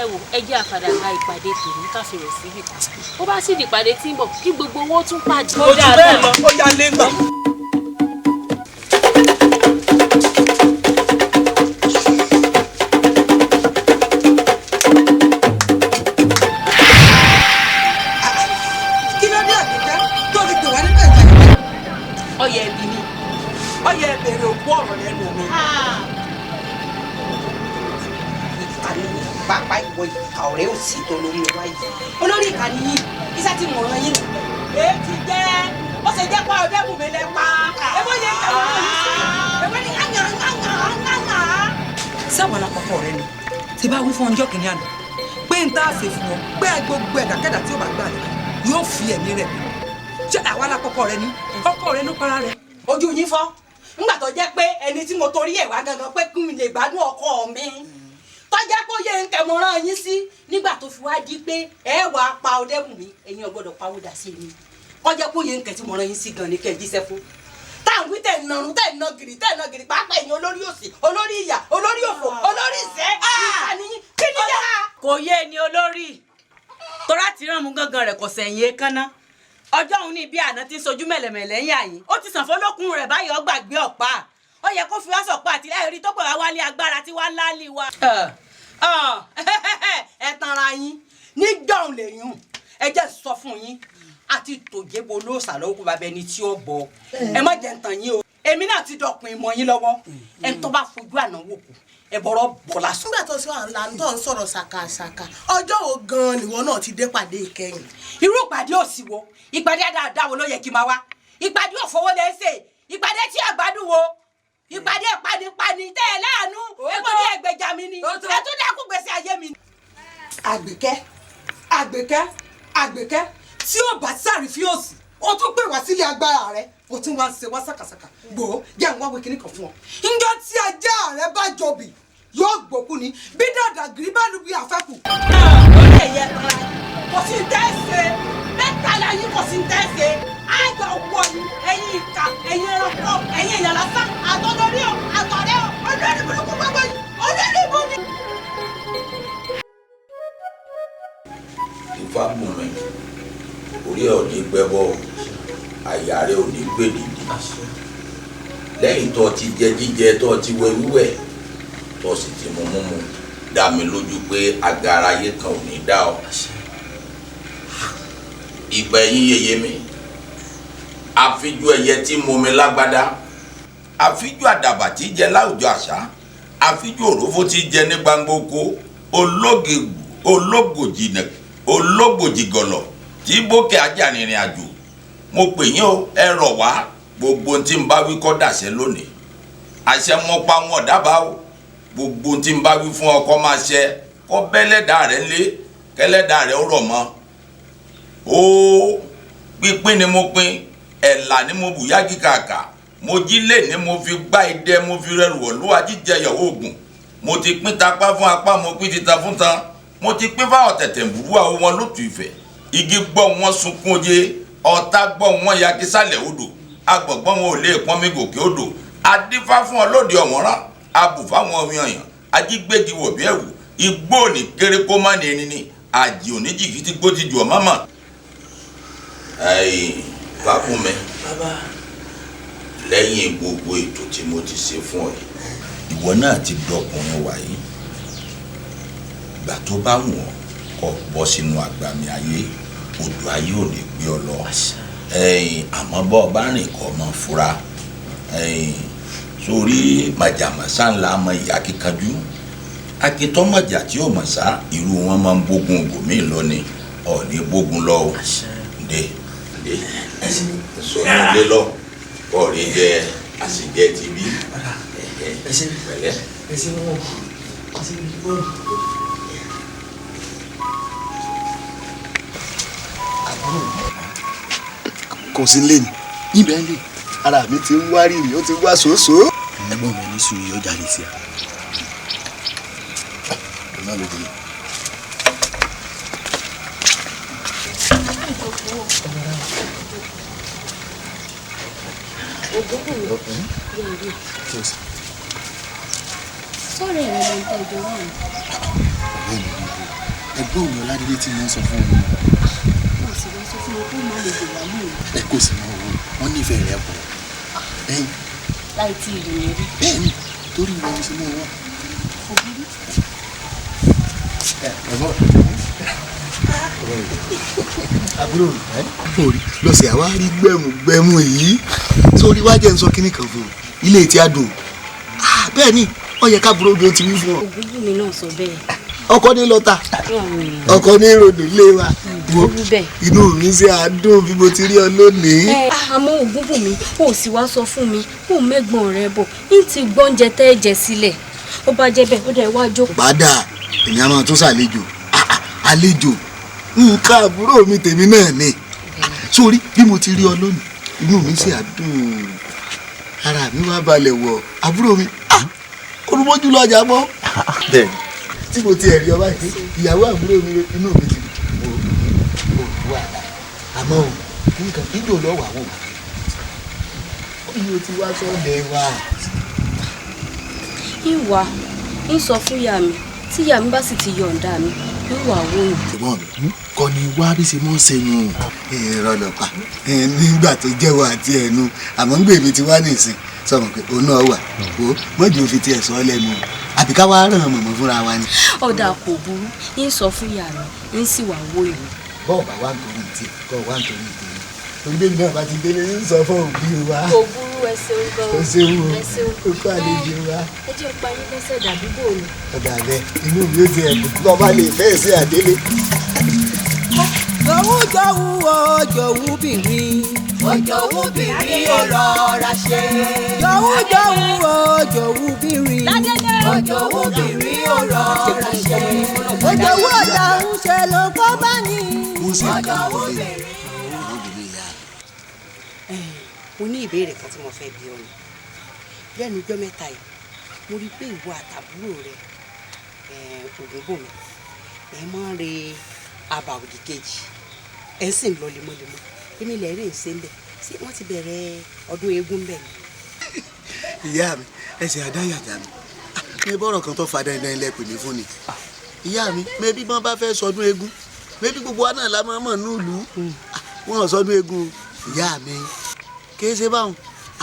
ẹ wò ẹ jẹ́ àfàdàgbà ìpàdé tòní ká fi rẹ̀ síbì kan ó bá sì dìpàdé tí ń bọ̀ kí gbogbo owó tún pàdé. ó jù bẹ́ẹ̀ lọ ó yá lé gbà. kí ló dé àgbẹ̀kẹ́ tó fi pè wá nípa ìpàdé. ọyẹ ẹbí mi ọyẹ ẹbẹrẹ òkú ọ̀rọ̀ lẹ́nu mi. pápá ìwọ ìka ọ̀rẹ́ òsì tó lórí ọwá yìí olórí ìkànnì yìí iṣẹ́ tí mo rán yín nù. èyí ti jẹ́ ó ṣe jẹ́ pa ọ̀dẹ́bù mi lẹ pa ẹ̀fọ́ yẹn ń tẹ̀wọ́ náà ẹ̀fọ́ ní ńgàngàngàngàngà. sáwọn alákọ̀ọ́kọ́ rẹ ni tí bá wí fún ọjọ́ kìnìún àná pé n tá a ṣe fún ọ pé gbogbo ẹ̀dàkẹ́dà tí ó bá gbà ní yóò fi ẹ̀mí rẹ̀ bí ṣé àwọn alákọ̀ọ́kọ́ rẹ ni ọkọ rẹ ló para rẹ. ojú yín fọ́ ńgbà tó jẹ́ pé ẹni tí mo torí ẹ̀ wá gangan pé kí mi lè gbádùn ọkọ mi tọ́jà kó yẹ ń kẹmọ́ràn yín sí nígbà tó fi wá di pé ẹ wà á pa Ọdẹ́bùnmi ẹ̀yin ò gbọ́dọ̀ pawódà sí mi kọjá kó yẹ ń kẹtí mọ́ràn yín sí gan ni kẹ́ ẹ jíṣẹ́ fún. táwọn wí tẹ̀ nàrún tẹ̀ nà gìrì pàápàá ẹ̀yin olórí òsì olórí ìyà olórí òfò olórí ìṣẹ́ ìkànnì kí ni yá. kò yé ni olórí torá ti rán mu gángan rẹ̀ kò sẹ̀yìn èékánná ọjọ́ òun ní bí àná ti ń sojú mẹ̀lẹ̀mẹ̀lẹ̀ ń yà yín ó ti sàn fọlọ́kùn rẹ̀ báyìí ó gbàgbé ọ̀pá ó yẹ kó fi wá sọ̀pá àtìlẹ́yìn rí tó pè wá wálé agbára tí wá láálí wa. ẹ tanra yín nígbàun lèyún ẹ jẹ́ sọ fún yín àti tòjébo lóòsà lọ́wọ́ kó bá bẹ ẹni tí ó bọ̀ ẹ má jẹ́ ntàn yín o èmi náà ti dọ̀pin ìmọ̀ yín lọ́wọ́ ẹ tó bá fojú àná wò kù ẹ bọ̀rọ̀ bọ̀ lásán. nígbà tó sọ àǹlà tó ń sọ̀rọ̀ ṣàkàṣàkà ọjọ́ wo gan-an nìwọ náà ti dé pàdé ìkẹyìn. irú ìpàdé òsì wo ìpàdé dáadáa wo ló yẹ kí n máa wá ìpàdé òfowó lẹ́sẹ̀ ìpàdé tí àgbàdo wo ìpàdé panipani tẹ́ ẹ láàánú ẹgbẹ́ ní ẹgbẹ́jà mi ni ẹ tún dẹ́kun gbèsè ayé mi. àgbẹ̀kẹ́ tí ó bá sáré fi òsì ó tún pè wá sílé agbára rẹ ó tún wá ń ṣe wá sàkàsàkà gbòó jẹ́ àwọn wáwé kìnnìkan fún ọ. ǹjọ́ tí ajá rẹ bá jọbì yóò gbókù ni bí dàdà gírí bá lu bí àfẹ́kù. ó lè yẹ kò sí tẹ́sẹ̀ mẹ́tàlá yín kò sí tẹ́sẹ̀ àjọ wọ ni ẹ̀yin ìka ẹ̀yin ẹranko ẹ̀yin èèyàn lásán àtọ̀lórí ọ̀ àtọ̀rẹ́ ọ̀ olórí burúkú gbogbo yìí olórí ibú ni. Ifá bùn mi orí ẹ̀ ò ní gbẹ́bọ́ àyà rẹ̀ ò ní gbèdìdì lẹ́yìn tó ti jẹ jíjẹ tó ti wẹ wíwẹ̀ tó sì ti mú múmu dá mi lójú pé agara ayé kan ò ní dá ọ ìgbà ẹ̀yìn yeye mi àfijú ẹyẹ tí mo mi lágbádá àfijú àdàbà tí jẹ láwùjọ àṣà àfijú òrófó tí jẹ ní gbangba oko ológòjìgọlọ tí bókè ajá rìnrìn àjò mo pè yín o ẹ rọ̀ wá gbogbo tí n bá wí kọ́ dàṣẹ lónìí àṣẹ mọ́ pa wọn dábàá o gbogbo tí n bá wí fún ọkọ máa ṣẹ kọ́ bẹ́lẹ́dà rẹ̀ lé kẹ́lẹ́dà rẹ̀ ó rọ̀ mọ́ o pínpín ni mo pín ẹ̀là ni mo bù yági kàkà mo jí lé ni mo fi gbá idẹ mo fi rẹrù ọ̀lúwa jíjẹ ìyàwó ògùn mo ti pín tapá fún apá mo pín títa fún tan mo ti pín fáwọn tẹ̀tẹ̀ ń burú àwọn wọn lótú ìfẹ́ igi gbọ́ wọn sunkún oje ọ̀tá gbọ́ wọn ya kí sálẹ̀ odò agbọ̀gbọ́n wọn ò lè pọ́n mi gòkè odò adífá fún ọlọ́dẹ ọ̀wọ́nrán abù fáwọn ọmọ ọyàn ajígbégi wọ̀ bí ẹ̀wù igbó ní kéré kó má ní ẹni ní àjì òní jìgìtì gbó ti jù ọ mọ́mọ́. Fákúnmi lẹ́yìn gbogbo ètò tí mo ti ṣe fún ọ yìí ìwọ náà ti dọkùnrin wàyí ìgbà tó bá wù ọ́ kó bọ́ sínú àgbàmì ayé odò ayé ò ní gbé ọ lọ àmọ́ bọ́ ọ bá rìn kọ́ ọmọ fura sórí màjàmásá ńlá mọ ìyá kíkanjú akitọ́mọ̀jà tí ò mọ̀ sá irú wọn máa ń bógun ògùnmí lọ ni ọ̀ọ́ni bógun lọ o ǹdẹ dìde sọ̀rọ̀ lé lọ ọ̀rẹ́ jẹ àṣìjẹ ti bí pẹ̀lẹ́. kò sí lé ní ibẹ̀ lè ara mi ti ń wá rírì ó ti wá sòósò. ẹ̀gbọ́n mi ní sùúrù yóò jáde sí ẹ. ọ̀nà ló dé. sọ́ọ̀rẹ́ rẹ̀ ló ń tọ́jú wọn. ẹ̀gbọ́n mi ọládélé tí wọ́n sọ fún mi. wọ́n sì wá sọ fún mi pé má lè gbèrà mú un. ẹ kò sì mọ owó wọn nífẹ̀ẹ́ rẹ pọ̀. láì tí ì rìn rí. bẹ́ẹ̀ni torí ìwọ ni sinú wọn. òbí. àbúrò rẹ orí lọ́sẹ̀ àwa rí gbẹ̀mùgbẹ̀mù yìí sórí wá jẹ́ ń sọ kínní kan fún un ilé tí a dùn bẹ́ẹ̀ ni ó yẹ káàbúrò bí ó ti wí fún ọ. ògúngún mi náà sọ bẹ́ẹ̀. ọkọ ní lọ́tà ọkọ ní ròdò lé wa wo inú mi ṣe àádùn bí mo ti rí ọ lónìí. àmọ́ ògúngún mi ò sì wá sọ fún mi kó mẹ́gbọ̀n rẹ bọ̀ ní ti gbọ́únjẹ tẹ́ ẹ jẹ sílẹ̀ ó bá jẹ́ bẹ́ẹ̀ ó dẹ̀ wá jókòó. padà èmi àmọ́ tó ṣàlejò àlejò nǹkan àbúrò mi tèmi náà ni sórí bí mo ti rí ọ lónìí inú mi ṣe àádùn ara mi wá balẹ̀ wọ̀ àbúrò mi olùmọ́jú lọ́jà mọ́ tí mo ti ẹ̀rí ọba yìí ìyàwó àbúrò mi inú mi ti wà àmọ́ nǹkan ìjọ lọ́wọ́ àwọn òbí ti wá sọ́ọ̀dẹ̀ wa. ìwà ń sọ fún ìyá mi tí ìyá mi bá sì ti yọ̀ǹda mi ìwà wòyìn. ṣùgbọ́n mi kọ́ ni wá bí ṣe mọ́ ń ṣẹnu ìrọ̀lọ́pàá nígbà tó jẹ́wọ́ àti ẹnu àmọ́ ń gbèmí ti wá nìsín sọ̀rọ̀ pé òun náà wà ó mọ́jú òfin tiẹ̀ sọ lẹ́nu àbí ká wá ràn mọ̀mọ́ fúnra wa ni. ọ̀dà kò burú ń sọ fún ìyá mi ń sì wà wòyìn. bọ́ọ̀ bá wà nítorí tí kọ́ wà nítorí tèmi torí bébí náà bá ti délé ń sọ fún òbí wa. kò burú ẹ ṣeun gan. o ṣeun o kó àlejò wa. ẹ jẹ́ pa yín lẹ́sẹ̀ dàdúgbò ni. ọ̀dà rẹ inú mi ó ti ẹ̀dùn tó bá lè fẹ́ sí àdélé. jòwú jòwú o jòwú bìnrin òjòwú bìnrin ó rọra ṣe. jòwú jòwú o jòwú bìnrin òjòwú bìnrin ó rọra ṣe. òjòwú ọ̀dà ń ṣe ló kọ́ bá ní. òjòwú bìnrin. mo ní ìbéèrè kan tí mo fẹ́ bi ọ́ ni lẹ́nu ọjọ́ mẹ́ta yìí mo rí i pé ìwọ àtàbúrò rẹ Ògúnbùnmi ẹ máa ń re àbà òdì kejì ẹ sì ń lọ lemọ́lemọ́ èmi lè rí ìṣe ń bẹ̀ ṣé wọ́n ti bẹ̀rẹ̀ ọdún eégún bẹ̀ ni. ìyá mi ẹsẹ̀ àdáyàjà mi ní bọ́rọ̀ kan tó fa dandan ilẹ̀ pè mí fún ni ìyá mi mẹ́bí wọ́n bá fẹ́ sọdún eégún mẹ́bí gbogbo wa náà la máa mọ̀ nílùú wọn sọdún eégún ìyá mi kì í ṣe báwọn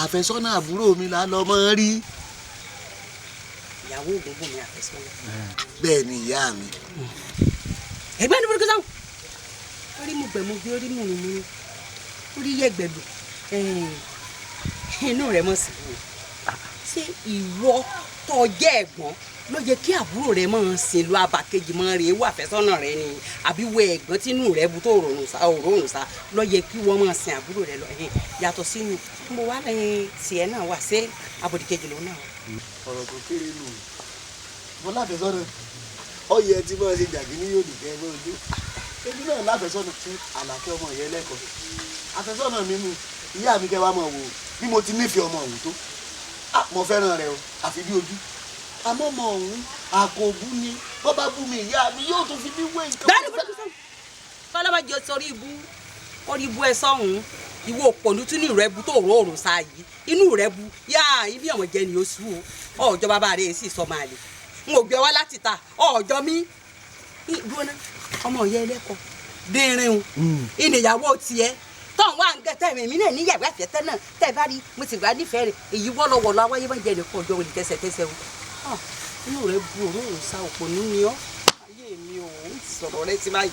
àfẹ́sọ́nà àbúrò mi là lọ mọ́ rí. ìyàwó Ògúnbùnmi àfẹ́sọ́nà. bẹ́ẹ̀ ni ìyá mi. ẹgbẹ́ ní burúkú sáwọn orí mu gbẹ̀mú bí orí múnumúnu orí yẹ̀gbẹ̀lú inú rẹ̀ mọ̀ sí i ṣé ìwọ tó jẹ́ ẹ̀gbọ́n ló yẹ kí àbúrò rẹ̀ máa sin lu abàkejì máa rè é wà àfẹ́sọ́nà rẹ̀ ni àbí wọ ẹ̀gbọ́n tí inú rẹ̀ bu tó òróòrùn sá ló yẹ kí wọ́n máa sin àbúrò rẹ̀ lọ yàtọ̀ sínú mo wá lẹ́yìn tiẹ̀ náà wà sí abòdìkejì lòun náà. ọ̀rọ̀ tó kéré nù wọ́n láfẹ́sọ́nà ọyẹ tí wọ́n ṣe jàgí ní yóò dìgbẹ́ ẹgbẹ́ ojú ebi náà láfẹ́sọ́nà fún Àlàkẹ́ ọmọ ìyẹn lẹ́kọ̀ọ́ àfẹ́sọ́nà mi nù ìyá mi kẹ́ wá mọ̀ wò bí mo ti nífẹ̀ẹ́ ọmọ òun tó mo fẹ́ràn rẹ o àfi bí ojú àmọ́ ọmọ òun àkọ́bù ni wọ́n bá bú mi ìyá mi yóò tún fi mí wé nǹkan. bẹ́ẹ̀ni burúkú sọ kọlọmọ jẹ sórí ibú orí ibú ẹ sọhùn ìwọ òpònú tún ní ìrẹbù tó rò òrùn sáàyè inú ìrẹbù yá ibi ọmọ jẹ ni ó sú o ọjọ́ bàbá rẹ sì sọ máa lè n ò gbé wá láti ta ọjọ́ mi gbóná ọmọ ìyá ẹlẹ́kọ̀ọ́ dínrín o ìnìyàwó tiẹ̀ tọ́ wá ń gẹ́tẹ́ mi náà níyàwó àfẹ́tẹ́ náà tẹ́ ẹ bá rí mo sì wá nífẹ̀ẹ́ rẹ̀ èyí wọ́lọ́wọ́lọ́ awáyé bá jẹ́ nìkan ọjọ́ òní tẹ́sẹ̀tẹ́sẹ̀ o inú rẹ̀ bu òórùn sa òpònú ni ọ́ ayé mi ò ń sọ̀rọ̀ rẹ ti báyìí.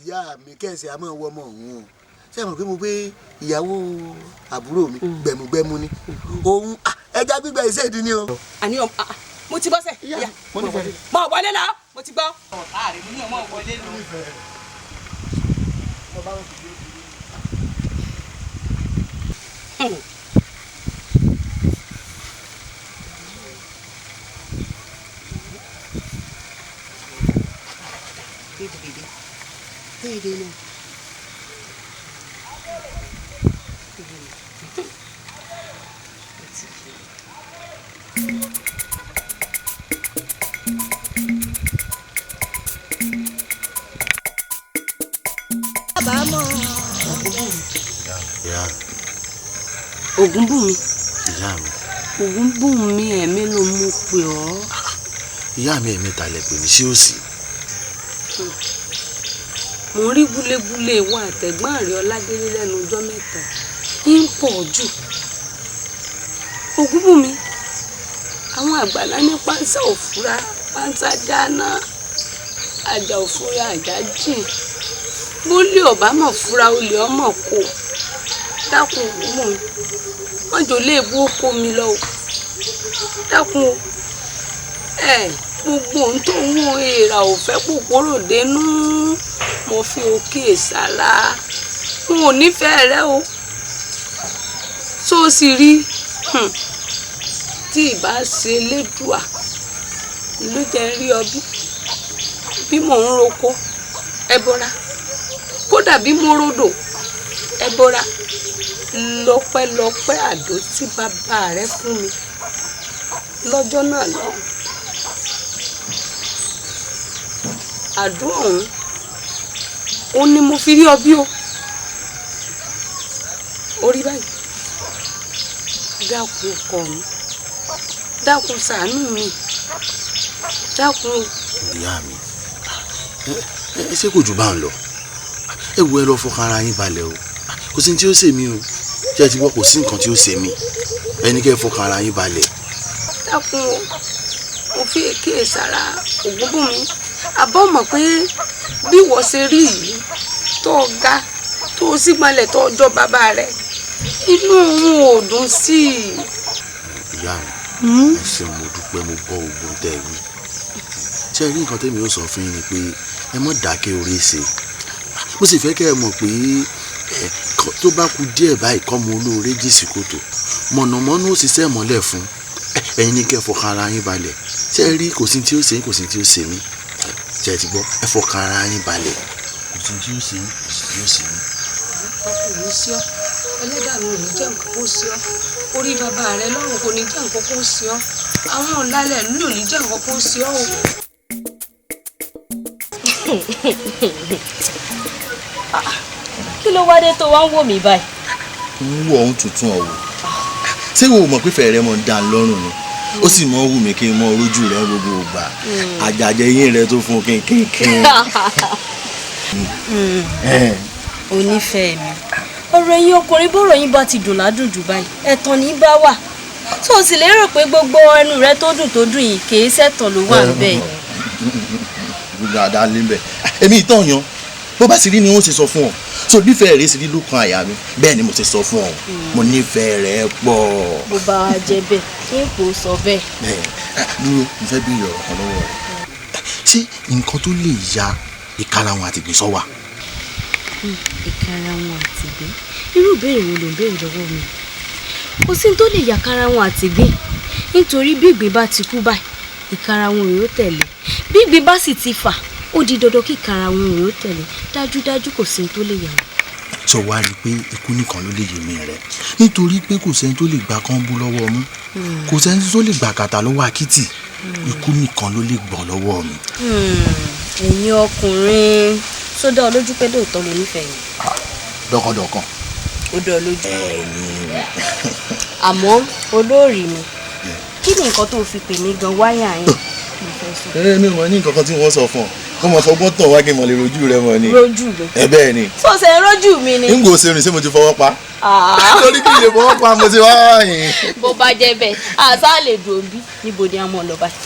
ìyá mi kẹ̀sì àmọ́ ìwọ ọmọ òun o ṣé ẹ mọ̀ pé mo pé ìyàwó àbúrò mi gbẹ̀mùgbẹ̀mù ni òun ẹja gbígbẹ ìṣèdí ni o. àní mo ti bọ́sẹ̀ ìyá mo wọlé lọ mo ti gbọ́. ọ̀tá rẹ̀ mo ní ọmọ wọlé lọ. Ògúnbùnmi. Ìyá mi. Ògúnbùnmi ẹ̀mí ló mú pé ọ́. Ìyá mi ẹ̀mí talẹ̀ pè mí sí òsì. Mo rí búlébúlé wa àtẹ̀gbọ́n rẹ̀ Ọládélé lẹ́nu ọjọ́ mẹ́ta. Ń pọ̀ jù. Ògúnbùnmi, àwọn àgbàlá ní pánsá òfúra, pánsá dáná, àjà òfúra àjà jìn. Bólé ọ̀bá mọ̀ fúra olè ọmọ kò. Dákun Ògúnbùnmi, wọ́n jò léèbú oko mi lọ o. Dákun o. Gbogbo ohun tó ń wọ́n èèrà ò fẹ́ pòpòrò dénú. Mo fi òkè sára. N ò nífẹ̀ẹ́ rẹ o. Tó o sì rí tí ìbá ṣe lédùá ló jẹ́ rí ọbí. Bí mò ń roko ẹbọra, kódà bí mo rodò ẹbọra, lọ́pẹ́lọpẹ́ àdó tí bàbá rẹ fún mi lọ́jọ́ náà lọ. Àdó ọ̀hún ó ní mo fi rí ọbí o. Orí báyìí, dákun ọkọ mi, dákun ṣàánú mi, dákun. Ìyá mi, ṣé kò jù bá ń lọ? Ẹ wo ẹ lọ fọkàn ara yín balẹ̀ o. Kò sí ní tí ó ṣe mí o. Ṣé ẹ ti gbọ́ kò sí nǹkan tí ó ṣe mí? Ẹni kẹ́ ẹ fọkàn ara yín balẹ̀. Dákun o, mo fi èké sára Ògúnbùnmi. Àbọ̀ mọ̀ pé bí wọ́n ṣe rí yìí tó ga tó sì gbalẹ̀ tó ọjọ́ bàbá rẹ̀, inú òun ò dùn sí i. Ìyá mi, ẹ ṣé mo dúpẹ́, mo gbọ́ ogun tẹ́ ẹ wí. Ṣé ẹ rí nǹkan tẹ́mi ó sọ fún yín ni pé ẹ mọ̀ dákẹ́ orí ṣe. Mo sì fẹ́ kẹ́ ẹ mọ̀ pé tó bá kù díẹ̀ báyìí kọ́ mo olóore jì sí kòtò, mọ̀nàmọ́ná ó ṣiṣẹ́ mọ́lẹ̀ fún. Ẹ̀yin ní kẹ́ ẹ fọkàn ara yín balẹ̀. Ṣé ẹ rí kò sí tí ó ṣe yín, kò sí tí ó ṣe mí? Ṣé ẹ ti gbọ́? Ẹ fọkàn ara yín balẹ̀. Kò sí tí ó ṣe yín, kò sí tí ó ṣe mí. Ọkùnrin sí ọ, ẹlẹ́dàá mi ò ní jẹ́ nǹkan kó sí ọ. Orí bàbá rẹ lọ́rùn kò ní jẹ́ nǹkan kó sí ọ. Àwọn ọ̀làlẹ̀ ní ò ní jẹ́ nǹkan kó sí ọ o. Kí ló wá dé tó wá ń wò mí báyìí? ń wọ ohun tuntun ọ̀wọ̀ ṣé o mọ̀ pé fẹ̀rẹ̀ mọ̀ ń dá lọ́rùn ni ó sì mọ̀ wù mí kí n mọ orójú rẹ gbogbo ìgbà àjàjẹ yín rẹ tó fún kínkínkín. Onífẹ̀ẹ́ mi, ọ̀rọ̀ ẹ̀yin ọkùnrin bọ́rọ̀ yín bá ti dùn ládùn jù báyìí ẹ̀tàn ní bá wà tó o sì lérò pé gbogbo ẹnu rẹ tó dùn yìí kì í ṣẹ̀tàn ló wà níbẹ̀. dáadáa lé bẹ́ẹ̀ èmi ìtàn yan bó bá sì rí ni wọ́n ṣe sọ fún ọ so nífẹ̀ẹ́ rẹ sì rí lókun àyà mi bẹ́ẹ̀ ni mo ṣe sọ fún ọ mo nífẹ̀ẹ́ rẹ pọ̀. bó bá wa jẹ bẹ́ẹ̀ kí n kò sọ bẹ́ẹ̀. dúró mo fẹ́ bí ọ̀rọ̀ kan lọ́wọ́ rẹ ṣé nǹkan tó lè ya ìkarahun àti ìgbésọ wà. ìkarahun àti ìgbín irú ìbéèrè wo ló ń béèrè lọ́wọ́ mi kò sí tó lè ya karahun àti ìgbín nítorí bí ìgbín bá ti kú báyìí ìkarahun rẹ̀ ó tẹ̀lé bí ìgbín bá sì ti fà ó di dandan kí ìkarahun rẹ̀ ó tẹ̀lé dájúdájú kò sí tó lè yà wọ́n. sọ wá rí i pé ikú nìkan ló lè yèmí rẹ nítorí pé kò sẹ́ni tó lè gba kánbú lọ́wọ́ ọmú kò sẹ́ni tó lè gba kàtà lọ́wọ́ akítì ikú nìkan ló lè gbọ́ lọ́wọ́ mi. ẹ̀yin ọkùnrin sódà olójú pé lóòótọ́ mo nífẹ̀ẹ́ yín. dọ́kàndọ́kàn. ó dọ̀ lójú. àmọ́ olóòrì mi kí ni nǹkan tó fi pè mí gan wáyà yín. mi ò mọ ní nǹkan kan tí wọ́n sọ fún ọ kó mọ fọgbọ́n tàn wá kí n mọ lè rojú rẹ mọ ni. rojú mi. bẹ́ẹ̀ ni. sọ̀sẹ̀ rojú mi ni. n kò ṣe rìn sí mo ti fọwọ́ pa. lórí kí n lè fọwọ́ pa mo ti wá yìn. bó bá jẹ́ bẹ́ẹ̀ àṣà lè dùn bí níbo ni a mọ̀ lọ báyìí.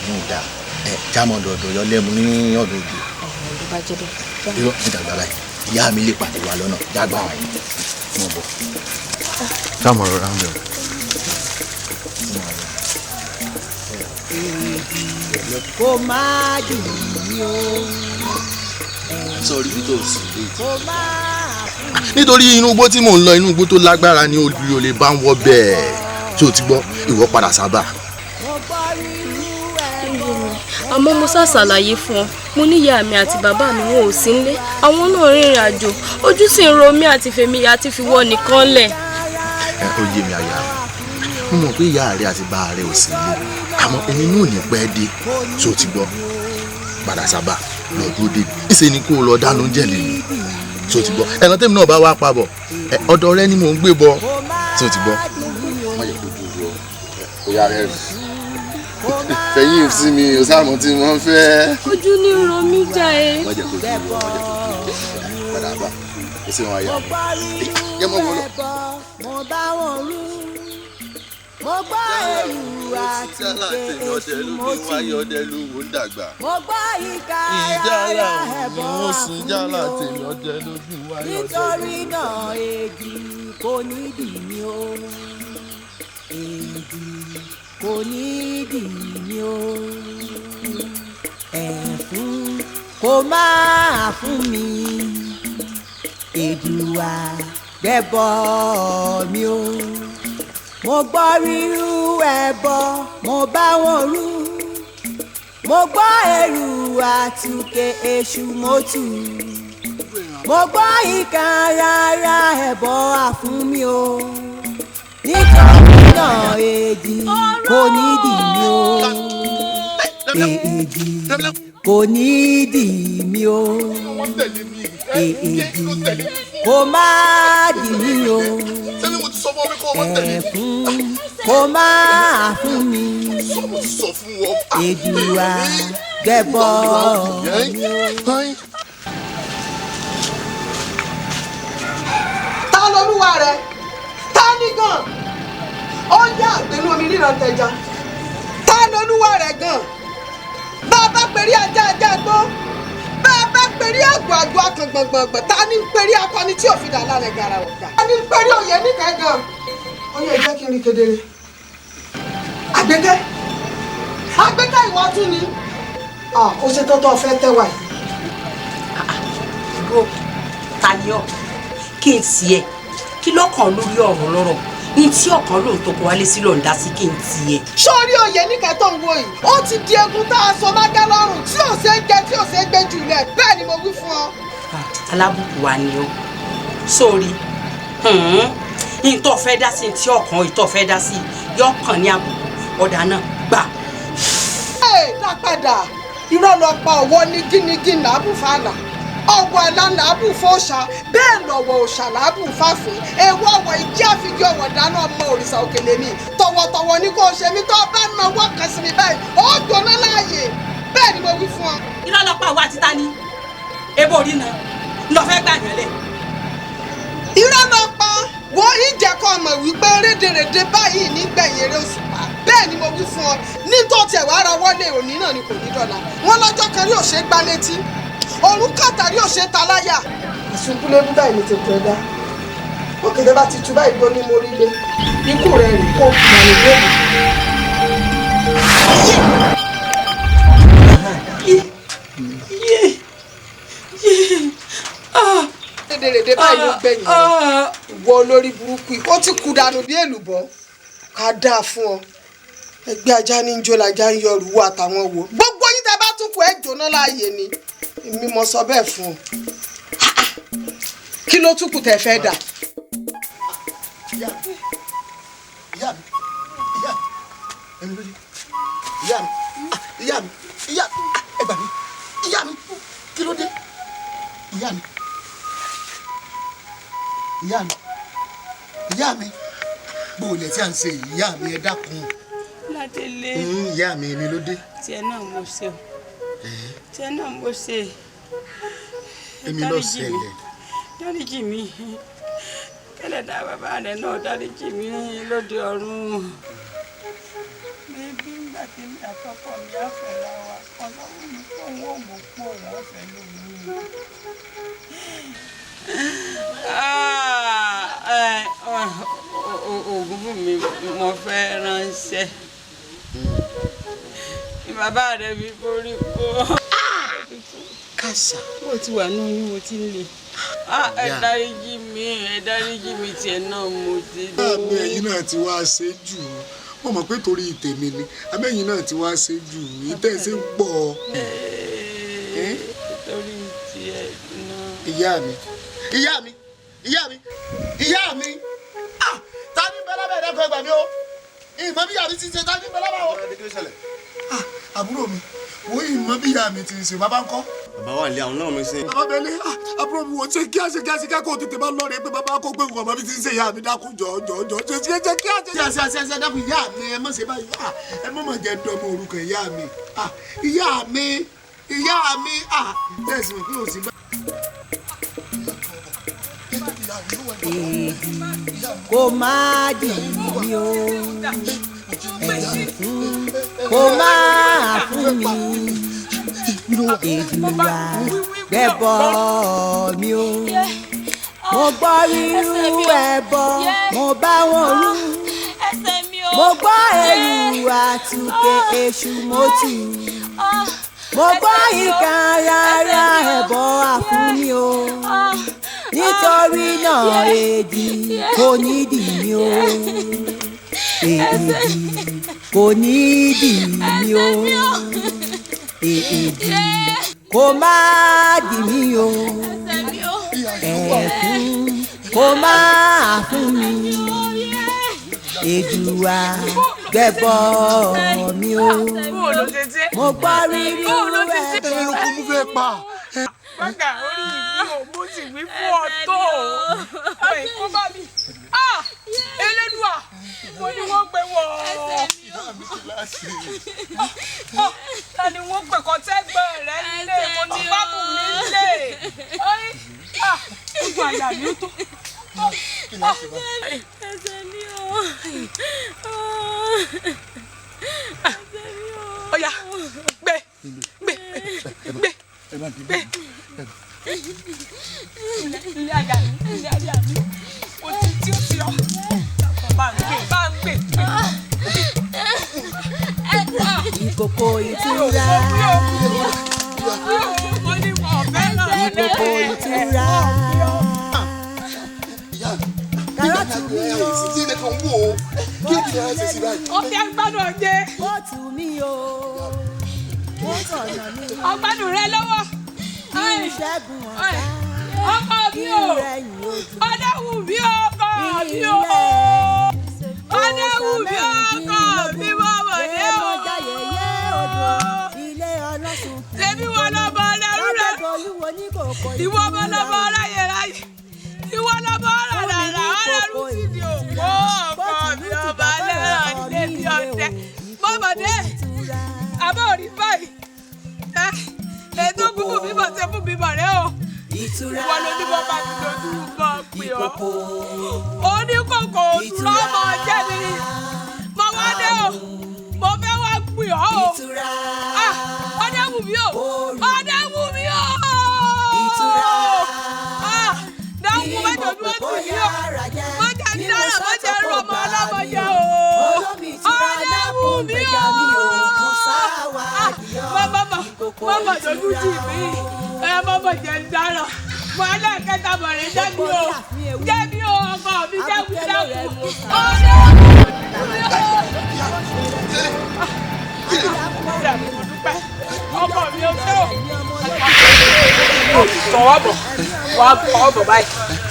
mo dà jámọ̀ dọ̀dọ̀ yọ lẹ́mu ní ọ̀dọ̀ òjò. ló bá jẹ́ bẹ́ẹ̀. irọ́ mi dàgbà báyìí ìyá mi lè pàdé wa lọ́nà jágbá wa yìí mo bọ̀. jámọ̀ rọra ń bẹ̀rù. kò má dùn mí o. sọ̀rí bí tó sì lè. kò má fún nítorí inú igbó tí mò ń lọ inú igbó tó lágbára ni olè lè bá ń wọ bẹ́ẹ̀ tí o ti gbọ́ ìwọ padà sábà. àmọ́ mo ṣàṣàlàyé fún ọ mo níyà mi àti bàbá mi wọn ò sí nílé àwọn náà rìnrìn àjò ojú sì ń ro mí àti fèmí ya ti fi wọ nìkan lẹ̀. ó yé mi àyà mo mọ̀ pé ìyá rẹ àti bàbá rẹ ò sí nílé àmọ́ èmi náà ò ní pẹ́ dé tí o ti gbọ́ padà sábà lọ dúró dé ìṣe ni kó o lọ dáná oúnjẹ lè mi tí o ti gbọ́ ẹran tèmi náà bá wá pa bọ̀ ọ̀dọ̀ rẹ ni mò ń gbé bọ̀ tí o ti gbọ́. wọ́n yẹ kó dúró ó yára ẹ̀ fẹ̀yìn sí mi ò sáà mọ̀ tí wọ́n fẹ́. ojú ní ro mí já e. wọ́n jẹ́ kó dúró padà bá ó sì wọ́n ayá yẹ mọ́ wọ́n lọ. mo bá wọn rú mo gbọ́ èrù àti èsì mo ti mo gbọ́ ìka ara ẹ̀bọ̀ nítorí náà èdè kò nídìí mi o èdè kò nídìí mi o ẹ̀fún kò máa fún mi èdùà gbẹ́bọ̀ mi o mo gbọ́ rírú ẹbọ mo bá wọn rú mo gbọ́ èrù àtúnkè èṣù mo tù mo gbọ́ ìkan rárá ẹbọ àfún mi o nítorí náà èdè kò nídìí mi o èdè kò nídìí mi o èdè kò má dì mí o ẹ̀fún kò máa fún mi èdùà gbẹ́bọ̀ mi o. ta lolúwa rẹ ta ní gan ó yá àgbẹnú omi ríran tẹja ta lolúwa rẹ gan bá a bá pèrè ajá ajá gbó bá a bá pèrè àgbò àgbò akàn gbọ̀ngbọ̀ngbọ̀n ta ní pèrè akọni tí òfin dà lálẹ́ gara ọ̀gá ta ní pèrè òye nìkan gan ó yẹ jẹ́ kí n rí kedere àgbẹ̀kẹ́ ìwọ tún ni ó ṣe tọ́tọ́ fẹ́ tẹ́wà yìí. bro ta ni ọ kí n tiẹ̀ kí lọ́kàn lórí ọ̀rọ̀ lọ́rọ̀ ní tí ọ̀kan lòun tó kọ wálé sí lòun dá sí kí n tiẹ̀. sórí òye nìkan tó ń wo yìí ó ti di egun tá a sọ mágá lọ́rùn tí ò ṣe é jẹ tí ò ṣe é gbé jùlẹ̀ bẹ́ẹ̀ ni mo wí fún ọ. alábùkù wa ni ó sórí ìtọ́ fẹ́ dá sí tí ọkàn ìtọ́ fẹ́ dá sí yọ kàn ní àbùkù ọ̀dà náà gbà. dá padà irọ́ lọ pa ọ̀wọ́ ní gínigín làábù fàlà ọ̀wọ́ ẹ̀là làábù fọ́ṣà bẹ́ẹ̀ lọ́wọ́ òṣà làábù fàfin èèwọ̀ ọ̀wọ́ ìjì àfijì ọ̀wọ́ dáná ọmọ òrìṣà òkèlè mi tọ̀wọ̀tọ̀wọ̀ ní kò ṣe mí tó bá nà ọwọ́ kan sí mi báyìí ó gbóná láàyè bẹ́ẹ̀ ni mo wí fún ọ. irọ́ lọ pa ọ̀wọ́ àti ta ni ebo orí náà lọ fẹ́ gbà yàn lẹ̀. irọ́ lọ pa wo ìjẹ́kọ̀ ọmọ wípé rédèrèdè báyìí nígbẹ̀yìn eré òṣùpá bẹ́ẹ̀ ni mo wí fún ọ ní tó tiẹ̀ wá ara wọlé òní náà ni kò ní dọ̀la wọn lọ́jọ́ kan rí òṣè gbá létí òrùn kàtàrí òṣè ta láyà. ìṣubúlébú báyìí ni tètè ẹ̀dá òkèdè bá ti tu báyìí gbó ní mo rí lé ikú rẹ̀ rìn kó mà ní lóògùn. rédèrèdè báyìí ló gbẹ̀yìn rẹ̀ ìwọ olórí burúkú yìí ó ti kú dànù bí èlùbọ́ ká dáa fún ọ ẹgbẹ́ ajá ní jó lajá ń yọrù wọ àtàwọn wo gbogbo yín tẹ́ bá tún kú ẹ jóná láàyè ni èmi mo sọ bẹ́ẹ̀ fún ọ kí ló tún kù tẹ́ fẹ́ dà. ìyá mi ìyá mi ẹni lóye ìyá mi ẹ gbà mí ìyá mi kí ló dé ìyá mi ìyá mi gbòòlẹ̀ tí a ń ṣe ìyá mi ẹ dákun. Ládélé. ìyá mi èmi ló dé. tiẹ̀ náà mo ṣe o tiẹ̀ náà mo ṣe. èmi ló ṣẹlẹ̀. dáríjì mi kẹlẹ́dàá bàbá rẹ̀ náà dáríjì mi lóde ọ̀run. bíbí ńgbà tí mi àtọkọ mi á fẹ́ra wa ọlọ́run mi kó wọ́n mọ̀ pé òun ọ̀fẹ́ lómi. Ògùn fún mi mo fẹ́ ránṣẹ́ bàbá rẹ̀ mi borí kó. kàṣà mo ti wà ní oyún mo ti ń le. ẹ dáríjì mi tiẹ̀ náà mo ti. àmì ẹ̀yin náà ti wá ṣe jù mo mọ̀ pé torí tèmi ni àmẹ́yìn náà ti wá ṣe jù ìtẹ̀sí ń pọ̀. torí tiẹ̀ náà. ìyá mi ta ni bẹ́lá bẹ́ẹ̀ dẹ́kun ẹgbàá mi o ìmọ̀ bí yàrá ti ṣe ta ni bẹ́lá bá wọ. àbúrò mi wo ìmọ̀ bí yàrá mi ti ṣe bàbá ń kọ́. bàbá wà lé àwọn náà mi sìn. bàbá bẹ́ẹ̀ ni àbúrò mi wò ṣe kí á ṣe kó tètè bá lọ́ọ̀rẹ́ pé bàbá kó gbé nǹkan ọmọ mi ti ń ṣe ìyá mi dákun jọ̀ọ́jọ̀ ṣe kí á ṣe dákun ìyá mi ẹ má ṣe báyìí ẹ má jẹ́ dọ́mọ orúkọ ìyá mi tẹ̀sí mi kí o sì bá. kò má dì mí o kò má fún mi Èdùà gbẹbọ mi o mo gbọ́ rírú ẹbọ mo bá wọn rú mo gbọ́ èrú àtúnkè èṣù mo tù mo gbọ́ ìkan rárá ẹbọ àfún mi o nítorí náà èdì kò ní dì mí o èdì kò ní dì mí o èdì kò má dì mí o ẹ̀fún kò má fún mi Èdùà gbẹbọ mi o mo gbọ́ rírú ẹ̀. ẹ̀rọ kò mú fẹ́ pa. Bàgà orí ìbí ò mo sì wí fún ọ tó ẹ̀ kó bá mi. Elédùà mo ní wọ́n gbé wọ̀ ta ni wọ́n pè kọ́ tẹ́gbẹ́ rẹ nílé mo ti bá bù mí nílé. Ojú àyà mi ó tó. Ẹsẹ̀ mi o. Ọ̀yà gbé. Ilé àyà mi kò tí tí ó ti ọ́ bá ń gbé. Ìkòkò ìtura ìkòkò ìtura kárọ̀tù mi o ó fi agbádùn ọjẹ́ ó tù mí o ó sọ̀nà mi ọgbádùn rẹ lọ́wọ́ ìṣẹ́gun ọkọ mi o ọdẹ́wù mi ọkọ mi o ọdẹ́wù mi ọkọ mi bọ̀bọ̀dé o ṣebí wọn lọ bọ ọlẹ́rú rẹ ìwọ bọ lọ bọ ọláyẹ ráyè ìwọ lọ bọ ọlọ́dàdà ọlẹ́rú sì di òpó ọkọ mi ọba lẹ́rọ̀ nílé bí ọdẹ bọ̀bọ̀dé àbọ̀ òrí báyìí ètò gbogbo bíbọ̀ ṣe fún bíbọ̀ rẹ o ìwọ ló ní bọ́ bá mi lójú bọ́ pé ọ́ oníkòkò lọ́mọ jẹ́ mi mo wá dé o mo fẹ́ wá pè ọ́ o ọdẹ wù mí o ọdẹ wù mí o dáhùn mẹ́jọ bí wọ́n ti mí o mo jẹ́ dára mo jẹ́ rọmọ ọlọ́mọ jẹ́ o ọdẹ wù mí o mọ́mọ́ lójú jì mí mọ́mọ́ jẹ́ dára mo alákẹ́ta bọ̀rẹ̀ jẹ́bi o ọkọ mi jẹ́bi ọdẹ wù ọkọ mi ò tó tọwọ́ bọ̀ wá tọwọ́ bọ̀ báyìí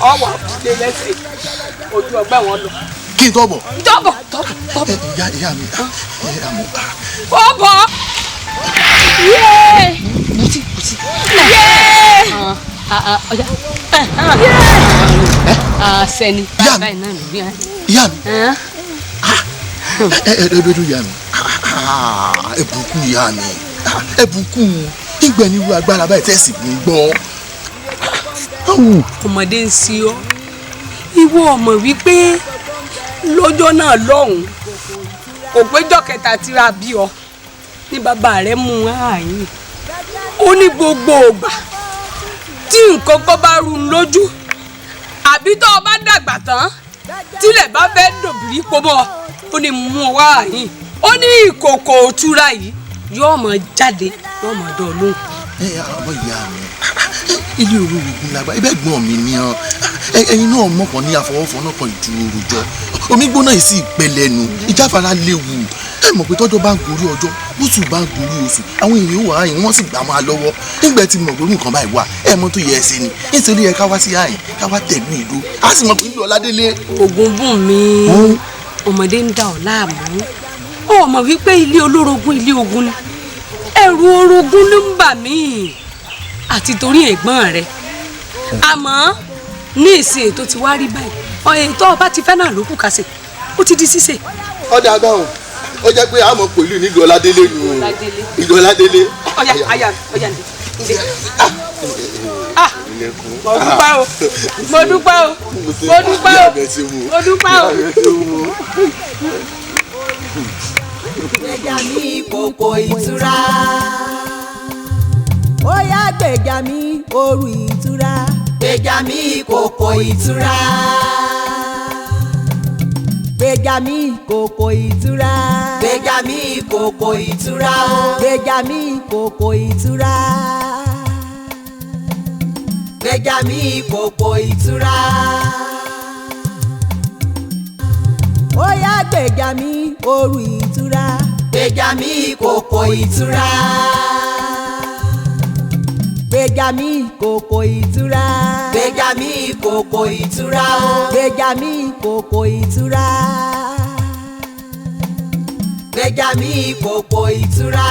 ọwọ́ àbúlé lẹ́sẹ̀ ojú ọgbẹ́ wọn lọ. kí n tọ́ bọ̀. tọ́bọ̀. ìyá mi ó bọ̀. Mutí. Sẹ́ni. ìyá mi ìyá mi ẹ̀bùkún ìyá mi ẹ̀bùkún ìgbẹ́ ní irú agbára báyìí tẹ̀sí ní gbọ́. ọmọdé ń sí ọ ìwọ ọmọ wípé lọ́jọ́ náà lọ́hùn kò péjọ kẹta tíra bí ọ ní bàbá rẹ mú ààyè ó ní gbogbo ògbà tí nǹkan kan bá rú un lójú àbí tó o bá dàgbà tán tílẹ̀ bá fẹ́ dòbìrí pọ́bọ́ ó ní mú ọ wá àyìn ó ní ìkòkò òtúra yìí yóò mọ jáde yóò mọ dán lóhùn. ọmọ ìyá mi ilé olórogún lágbá ibẹ̀ gbọ́n mi ni ọ́ ẹ̀yin náà mọ̀kàn ní àfọwọ́fọ́ náà kan ìdúró rojọ́ omi gbóná yìí sì pẹlẹ́nu ìjáfara léwu ẹ mọ̀ pé tọ́jọ́ bá ń gorí ọjọ́ bóṣù bá ń gorí oṣù àwọn èèyàn wà áyìn wọ́n sì gbà máa lọ́wọ́ nígbà tí mo gbórú nǹkan báyìí wà ẹ mọ̀ tó yẹ ẹsẹ̀ ni nítorí ẹ ká wá sí àyìn ká wá tẹ̀lú ìlú a sì mọ̀ pé ìlú Ọládélé. Ògúnbùnmi ọmọdé ń dà ọ́ láàmú ó mọ̀ wípé ilé olórogún ilé ogun ni ẹ̀rù orogún ló ń bà mí àti torí ẹ̀gbọ́n rẹ̀ àmọ́ ní ìsìn ètò ti wá rí báyìí ètò ọba ti fẹ́ náà ló kù kásẹ̀ ó ti di ṣíṣe. ọ̀dà àgbàhùn ó jẹ́ pé àmọ́ pẹ̀lú nílùú Ọládélé nù ìlú Ọládélé. ọ̀yà ǹdẹ̀ mo dúpẹ́ o gbèjà mi kòkò ìtura ó yá gbèjà mi òru ìtura gbèjà mi kòkò ìtura gbèjà mi kòkò ìtura gbèjà mi kòkò ìtura gbèjà mi kòkò ìtura gbèjà mi kòkò ìtura ó yá gbèjà mi òru ìtura gbèjà mi kòkò ìtura gbèjà mi kòkò ìtura gbèjà mi kòkò ìtura gbèjà mi kòkò ìtura gbèjà mi kòkò ìtura.